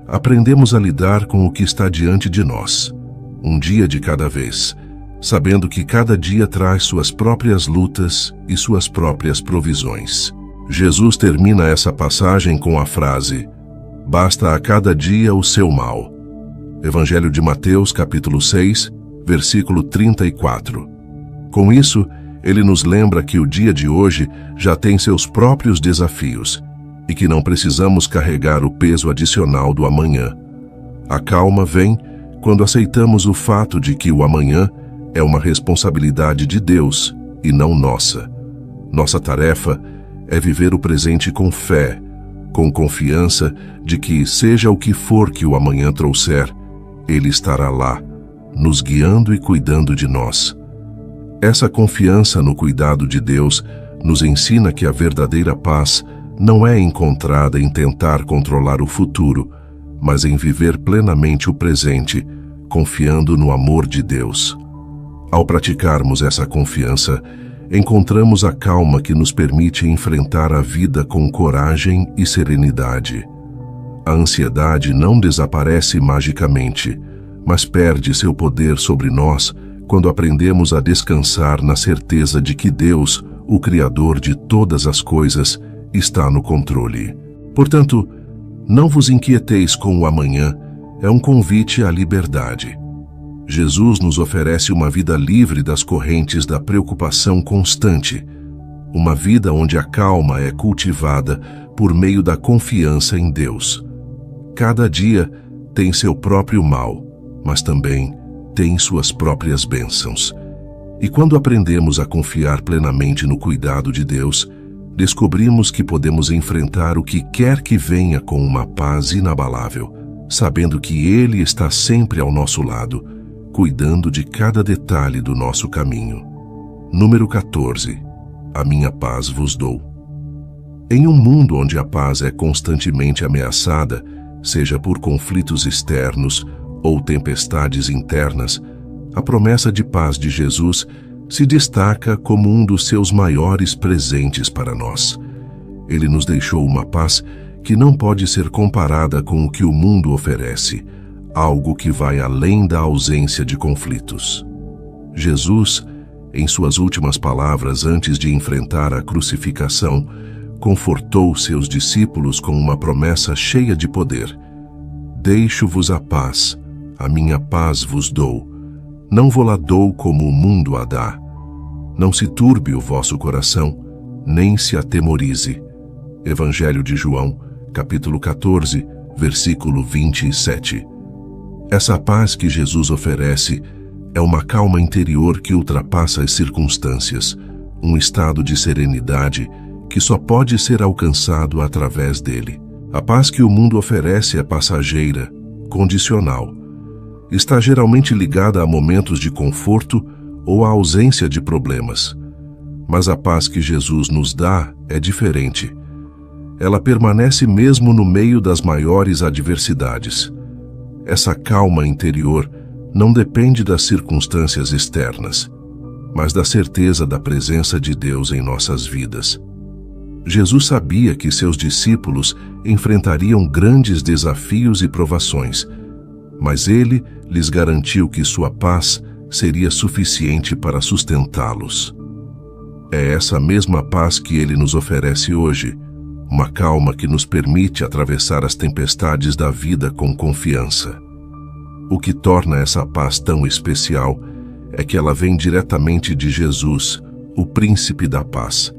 aprendemos a lidar com o que está diante de nós, um dia de cada vez, sabendo que cada dia traz suas próprias lutas e suas próprias provisões. Jesus termina essa passagem com a frase: "Basta a cada dia o seu mal." Evangelho de Mateus, capítulo 6, versículo 34. Com isso, ele nos lembra que o dia de hoje já tem seus próprios desafios e que não precisamos carregar o peso adicional do amanhã. A calma vem quando aceitamos o fato de que o amanhã é uma responsabilidade de Deus e não nossa. Nossa tarefa é viver o presente com fé, com confiança de que, seja o que for que o amanhã trouxer, Ele estará lá, nos guiando e cuidando de nós. Essa confiança no cuidado de Deus nos ensina que a verdadeira paz não é encontrada em tentar controlar o futuro, mas em viver plenamente o presente, confiando no amor de Deus. Ao praticarmos essa confiança, encontramos a calma que nos permite enfrentar a vida com coragem e serenidade. A ansiedade não desaparece magicamente, mas perde seu poder sobre nós quando aprendemos a descansar na certeza de que Deus, o Criador de todas as coisas, está no controle. Portanto, não vos inquieteis com o amanhã, é um convite à liberdade. Jesus nos oferece uma vida livre das correntes da preocupação constante, uma vida onde a calma é cultivada por meio da confiança em Deus. Cada dia tem seu próprio mal, mas também tem suas próprias bênçãos. E quando aprendemos a confiar plenamente no cuidado de Deus, descobrimos que podemos enfrentar o que quer que venha com uma paz inabalável, sabendo que Ele está sempre ao nosso lado, cuidando de cada detalhe do nosso caminho. Número 14. A minha paz vos dou. Em um mundo onde a paz é constantemente ameaçada, seja por conflitos externos ou tempestades internas, a promessa de paz de Jesus se destaca como um dos seus maiores presentes para nós. Ele nos deixou uma paz que não pode ser comparada com o que o mundo oferece, algo que vai além da ausência de conflitos. Jesus, em suas últimas palavras antes de enfrentar a crucificação, confortou seus discípulos com uma promessa cheia de poder: "Deixo-vos a paz, a minha paz vos dou. Não vo-la dou como o mundo a dá. Não se turbe o vosso coração, nem se atemorize." Evangelho de João, capítulo 14, versículo 27. Essa paz que Jesus oferece é uma calma interior que ultrapassa as circunstâncias, um estado de serenidade que só pode ser alcançado através dele. A paz que o mundo oferece é passageira, condicional. Está geralmente ligada a momentos de conforto ou à ausência de problemas. Mas a paz que Jesus nos dá é diferente. Ela permanece mesmo no meio das maiores adversidades. Essa calma interior não depende das circunstâncias externas, mas da certeza da presença de Deus em nossas vidas. Jesus sabia que seus discípulos enfrentariam grandes desafios e provações, mas ele lhes garantiu que sua paz seria suficiente para sustentá-los. É essa mesma paz que Ele nos oferece hoje, uma calma que nos permite atravessar as tempestades da vida com confiança. O que torna essa paz tão especial é que ela vem diretamente de Jesus, o Príncipe da Paz.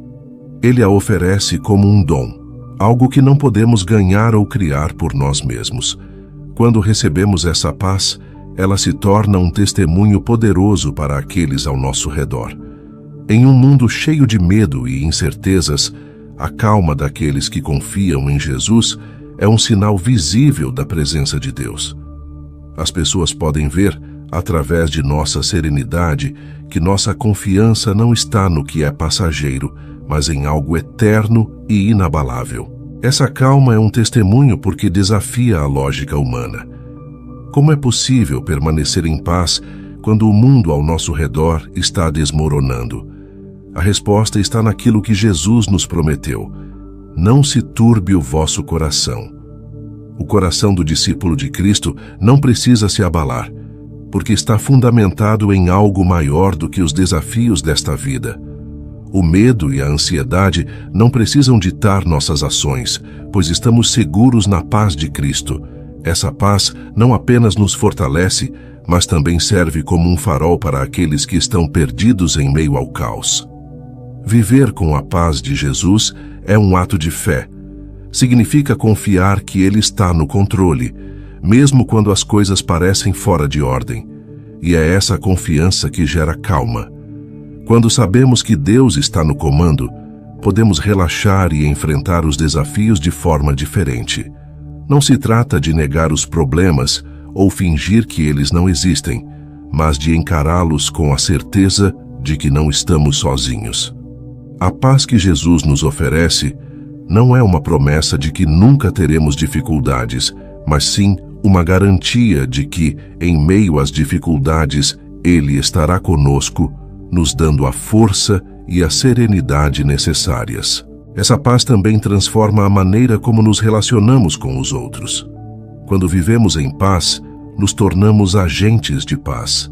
Ele a oferece como um dom, algo que não podemos ganhar ou criar por nós mesmos. Quando recebemos essa paz, ela se torna um testemunho poderoso para aqueles ao nosso redor. Em um mundo cheio de medo e incertezas, a calma daqueles que confiam em Jesus é um sinal visível da presença de Deus. As pessoas podem ver, através de nossa serenidade, que nossa confiança não está no que é passageiro, mas em algo eterno e inabalável. Essa calma é um testemunho porque desafia a lógica humana. Como é possível permanecer em paz quando o mundo ao nosso redor está desmoronando? A resposta está naquilo que Jesus nos prometeu: não se turbe o vosso coração. O coração do discípulo de Cristo não precisa se abalar, porque está fundamentado em algo maior do que os desafios desta vida. O medo e a ansiedade não precisam ditar nossas ações, pois estamos seguros na paz de Cristo. Essa paz não apenas nos fortalece, mas também serve como um farol para aqueles que estão perdidos em meio ao caos. Viver com a paz de Jesus é um ato de fé. Significa confiar que Ele está no controle, mesmo quando as coisas parecem fora de ordem. E é essa confiança que gera calma. Quando sabemos que Deus está no comando, podemos relaxar e enfrentar os desafios de forma diferente. Não se trata de negar os problemas ou fingir que eles não existem, mas de encará-los com a certeza de que não estamos sozinhos. A paz que Jesus nos oferece não é uma promessa de que nunca teremos dificuldades, mas sim uma garantia de que, em meio às dificuldades, Ele estará conosco, nos dando a força e a serenidade necessárias. Essa paz também transforma a maneira como nos relacionamos com os outros. Quando vivemos em paz, nos tornamos agentes de paz.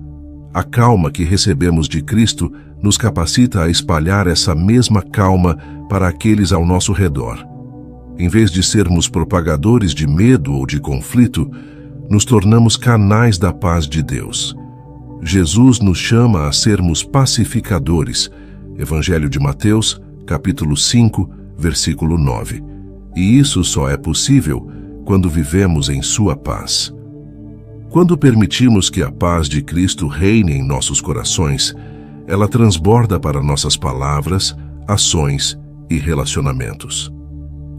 A calma que recebemos de Cristo nos capacita a espalhar essa mesma calma para aqueles ao nosso redor. Em vez de sermos propagadores de medo ou de conflito, nos tornamos canais da paz de Deus. Jesus nos chama a sermos pacificadores. Evangelho de Mateus, capítulo 5, versículo 9. E isso só é possível quando vivemos em sua paz. Quando permitimos que a paz de Cristo reine em nossos corações, ela transborda para nossas palavras, ações e relacionamentos.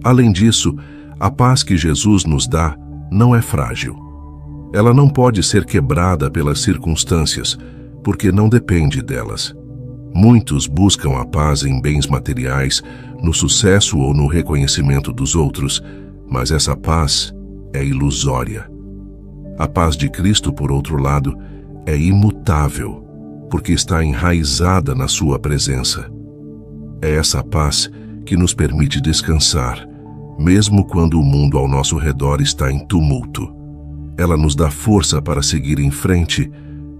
Além disso, a paz que Jesus nos dá não é frágil. Ela não pode ser quebrada pelas circunstâncias, porque não depende delas. Muitos buscam a paz em bens materiais, no sucesso ou no reconhecimento dos outros, mas essa paz é ilusória. A paz de Cristo, por outro lado, é imutável, porque está enraizada na sua presença. É essa paz que nos permite descansar, mesmo quando o mundo ao nosso redor está em tumulto. Ela nos dá força para seguir em frente,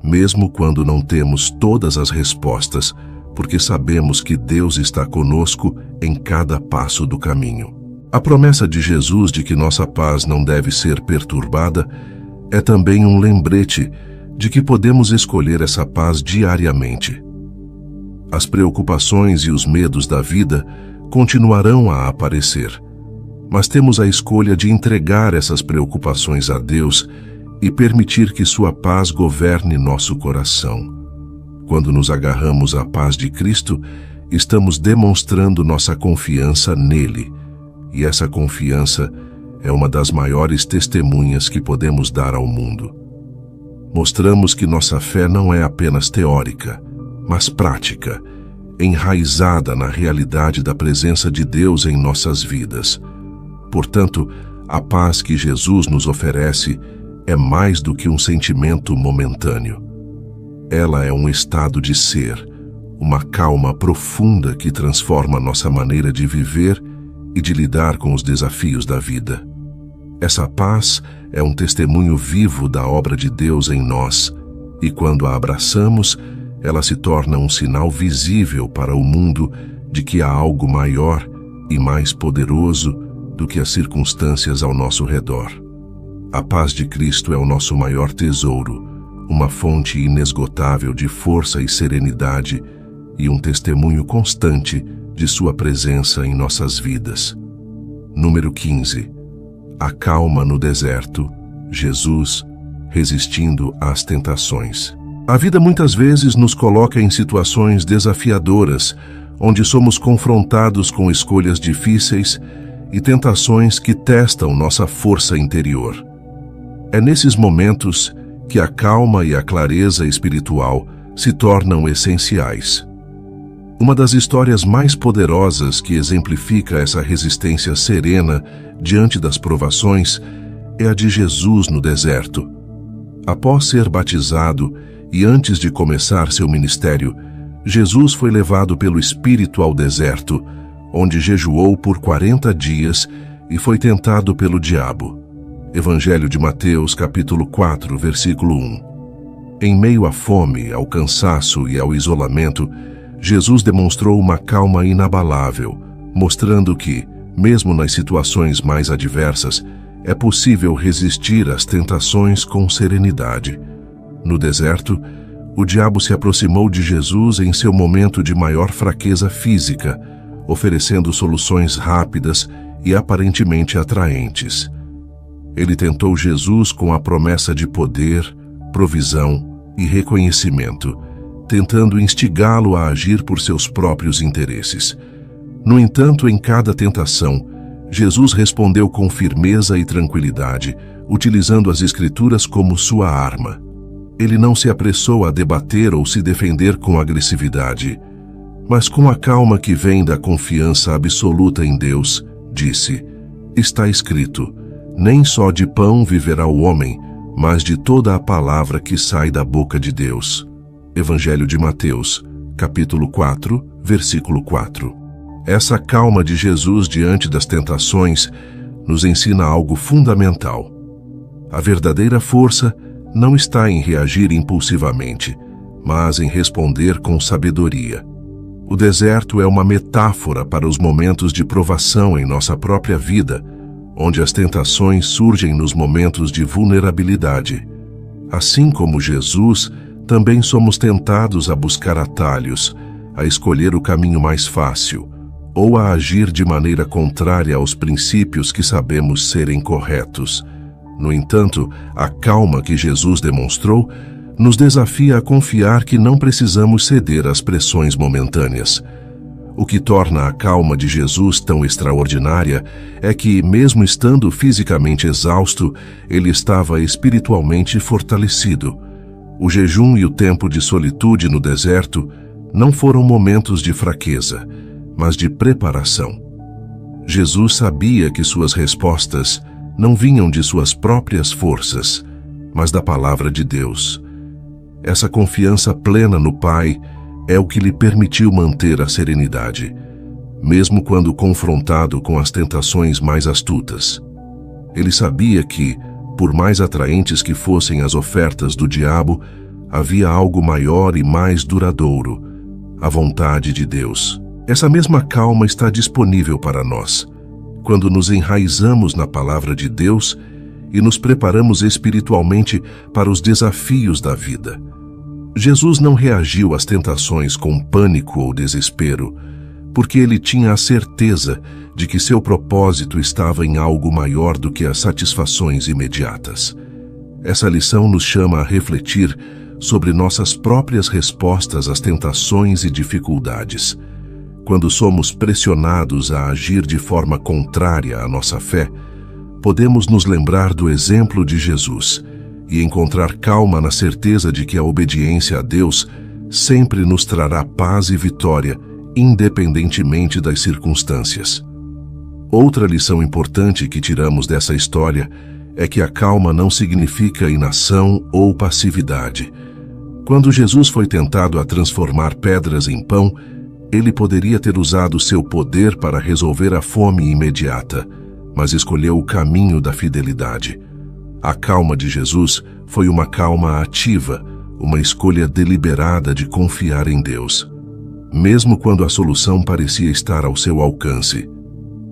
mesmo quando não temos todas as respostas, porque sabemos que Deus está conosco em cada passo do caminho. A promessa de Jesus de que nossa paz não deve ser perturbada é também um lembrete de que podemos escolher essa paz diariamente. As preocupações e os medos da vida continuarão a aparecer, mas temos a escolha de entregar essas preocupações a Deus e permitir que sua paz governe nosso coração. Quando nos agarramos à paz de Cristo, estamos demonstrando nossa confiança nele, e essa confiança é uma das maiores testemunhas que podemos dar ao mundo. Mostramos que nossa fé não é apenas teórica, mas prática, enraizada na realidade da presença de Deus em nossas vidas. Portanto, a paz que Jesus nos oferece é mais do que um sentimento momentâneo. Ela é um estado de ser, uma calma profunda que transforma nossa maneira de viver e de lidar com os desafios da vida. Essa paz é um testemunho vivo da obra de Deus em nós e quando a abraçamos, ela se torna um sinal visível para o mundo de que há algo maior e mais poderoso do que as circunstâncias ao nosso redor. A paz de Cristo é o nosso maior tesouro, uma fonte inesgotável de força e serenidade e um testemunho constante de sua presença em nossas vidas. Número 15. A calma no deserto, Jesus resistindo às tentações. A vida muitas vezes nos coloca em situações desafiadoras, onde somos confrontados com escolhas difíceis e tentações que testam nossa força interior. É nesses momentos que a calma e a clareza espiritual se tornam essenciais. Uma das histórias mais poderosas que exemplifica essa resistência serena diante das provações é a de Jesus no deserto. Após ser batizado e antes de começar seu ministério, Jesus foi levado pelo Espírito ao deserto, onde jejuou por 40 dias e foi tentado pelo diabo. Evangelho de Mateus, capítulo 4, versículo 1. Em meio à fome, ao cansaço e ao isolamento, Jesus demonstrou uma calma inabalável, mostrando que, mesmo nas situações mais adversas, é possível resistir às tentações com serenidade. No deserto, o diabo se aproximou de Jesus em seu momento de maior fraqueza física, oferecendo soluções rápidas e aparentemente atraentes. Ele tentou Jesus com a promessa de poder, provisão e reconhecimento, tentando instigá-lo a agir por seus próprios interesses. No entanto, em cada tentação, Jesus respondeu com firmeza e tranquilidade, utilizando as Escrituras como sua arma. Ele não se apressou a debater ou se defender com agressividade, mas com a calma que vem da confiança absoluta em Deus, disse: "Está escrito, nem só de pão viverá o homem, mas de toda a palavra que sai da boca de Deus." Evangelho de Mateus, capítulo 4, versículo 4. Essa calma de Jesus diante das tentações nos ensina algo fundamental. A verdadeira força não está em reagir impulsivamente, mas em responder com sabedoria. O deserto é uma metáfora para os momentos de provação em nossa própria vida, onde as tentações surgem nos momentos de vulnerabilidade. Assim como Jesus, também somos tentados a buscar atalhos, a escolher o caminho mais fácil, ou a agir de maneira contrária aos princípios que sabemos serem corretos. No entanto, a calma que Jesus demonstrou nos desafia a confiar que não precisamos ceder às pressões momentâneas. O que torna a calma de Jesus tão extraordinária é que, mesmo estando fisicamente exausto, ele estava espiritualmente fortalecido. O jejum e o tempo de solitude no deserto não foram momentos de fraqueza, mas de preparação. Jesus sabia que suas respostas não vinham de suas próprias forças, mas da palavra de Deus. Essa confiança plena no Pai é o que lhe permitiu manter a serenidade, mesmo quando confrontado com as tentações mais astutas. Ele sabia que, por mais atraentes que fossem as ofertas do diabo, havia algo maior e mais duradouro: a vontade de Deus. Essa mesma calma está disponível para nós, quando nos enraizamos na palavra de Deus e nos preparamos espiritualmente para os desafios da vida. Jesus não reagiu às tentações com pânico ou desespero, porque ele tinha a certeza de que seu propósito estava em algo maior do que as satisfações imediatas. Essa lição nos chama a refletir sobre nossas próprias respostas às tentações e dificuldades. Quando somos pressionados a agir de forma contrária à nossa fé, podemos nos lembrar do exemplo de Jesus e encontrar calma na certeza de que a obediência a Deus sempre nos trará paz e vitória, independentemente das circunstâncias. Outra lição importante que tiramos dessa história é que a calma não significa inação ou passividade. Quando Jesus foi tentado a transformar pedras em pão, ele poderia ter usado seu poder para resolver a fome imediata, mas escolheu o caminho da fidelidade. A calma de Jesus foi uma calma ativa, uma escolha deliberada de confiar em Deus, mesmo quando a solução parecia estar ao seu alcance.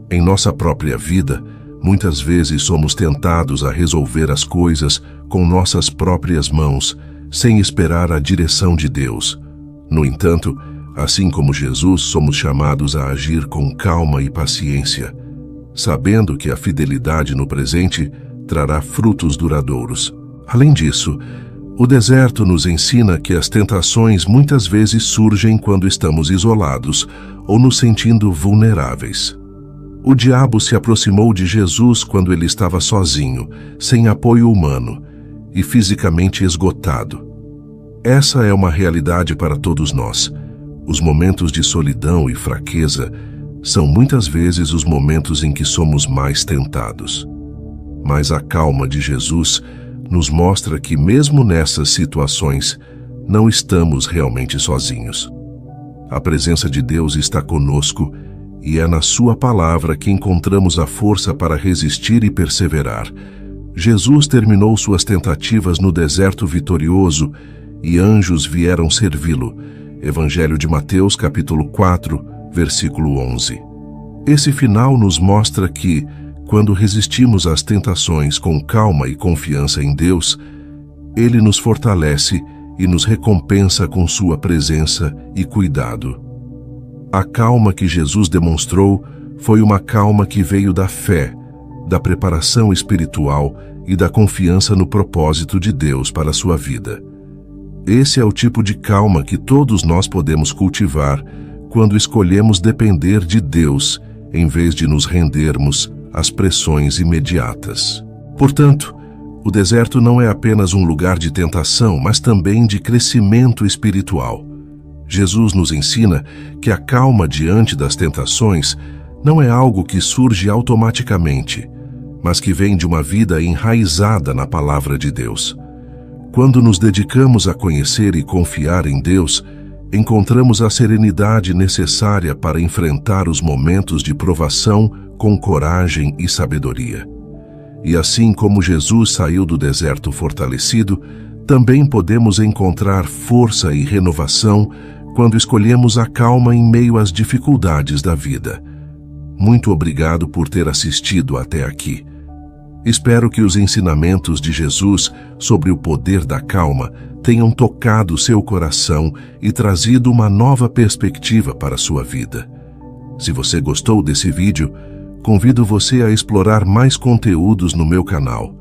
Em nossa própria vida, muitas vezes somos tentados a resolver as coisas com nossas próprias mãos, sem esperar a direção de Deus. No entanto, assim como Jesus, somos chamados a agir com calma e paciência, sabendo que a fidelidade no presente trará frutos duradouros. Além disso, o deserto nos ensina que as tentações muitas vezes surgem quando estamos isolados ou nos sentindo vulneráveis. O diabo se aproximou de Jesus quando ele estava sozinho, sem apoio humano e fisicamente esgotado. Essa é uma realidade para todos nós. Os momentos de solidão e fraqueza são muitas vezes os momentos em que somos mais tentados. Mas a calma de Jesus nos mostra que mesmo nessas situações, não estamos realmente sozinhos. A presença de Deus está conosco e é na sua palavra que encontramos a força para resistir e perseverar. Jesus terminou suas tentativas no deserto vitorioso e anjos vieram servi-lo. Evangelho de Mateus, capítulo 4, versículo 11. Esse final nos mostra que, quando resistimos às tentações com calma e confiança em Deus, Ele nos fortalece e nos recompensa com sua presença e cuidado. A calma que Jesus demonstrou foi uma calma que veio da fé, da preparação espiritual e da confiança no propósito de Deus para a sua vida. Esse é o tipo de calma que todos nós podemos cultivar quando escolhemos depender de Deus, em vez de nos rendermos às pressões imediatas. Portanto, o deserto não é apenas um lugar de tentação, mas também de crescimento espiritual. Jesus nos ensina que a calma diante das tentações não é algo que surge automaticamente, mas que vem de uma vida enraizada na palavra de Deus. Quando nos dedicamos a conhecer e confiar em Deus, encontramos a serenidade necessária para enfrentar os momentos de provação com coragem e sabedoria. E assim como Jesus saiu do deserto fortalecido, também podemos encontrar força e renovação quando escolhemos a calma em meio às dificuldades da vida. Muito obrigado por ter assistido até aqui. Espero que os ensinamentos de Jesus sobre o poder da calma tenham tocado seu coração e trazido uma nova perspectiva para a sua vida. Se você gostou desse vídeo, convido você a explorar mais conteúdos no meu canal.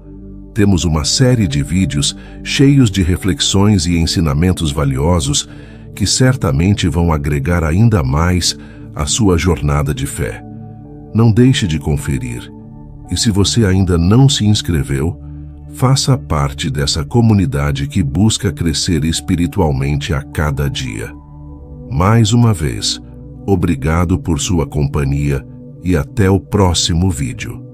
Temos uma série de vídeos cheios de reflexões e ensinamentos valiosos que certamente vão agregar ainda mais à sua jornada de fé. Não deixe de conferir. E se você ainda não se inscreveu, faça parte dessa comunidade que busca crescer espiritualmente a cada dia. Mais uma vez, obrigado por sua companhia e até o próximo vídeo.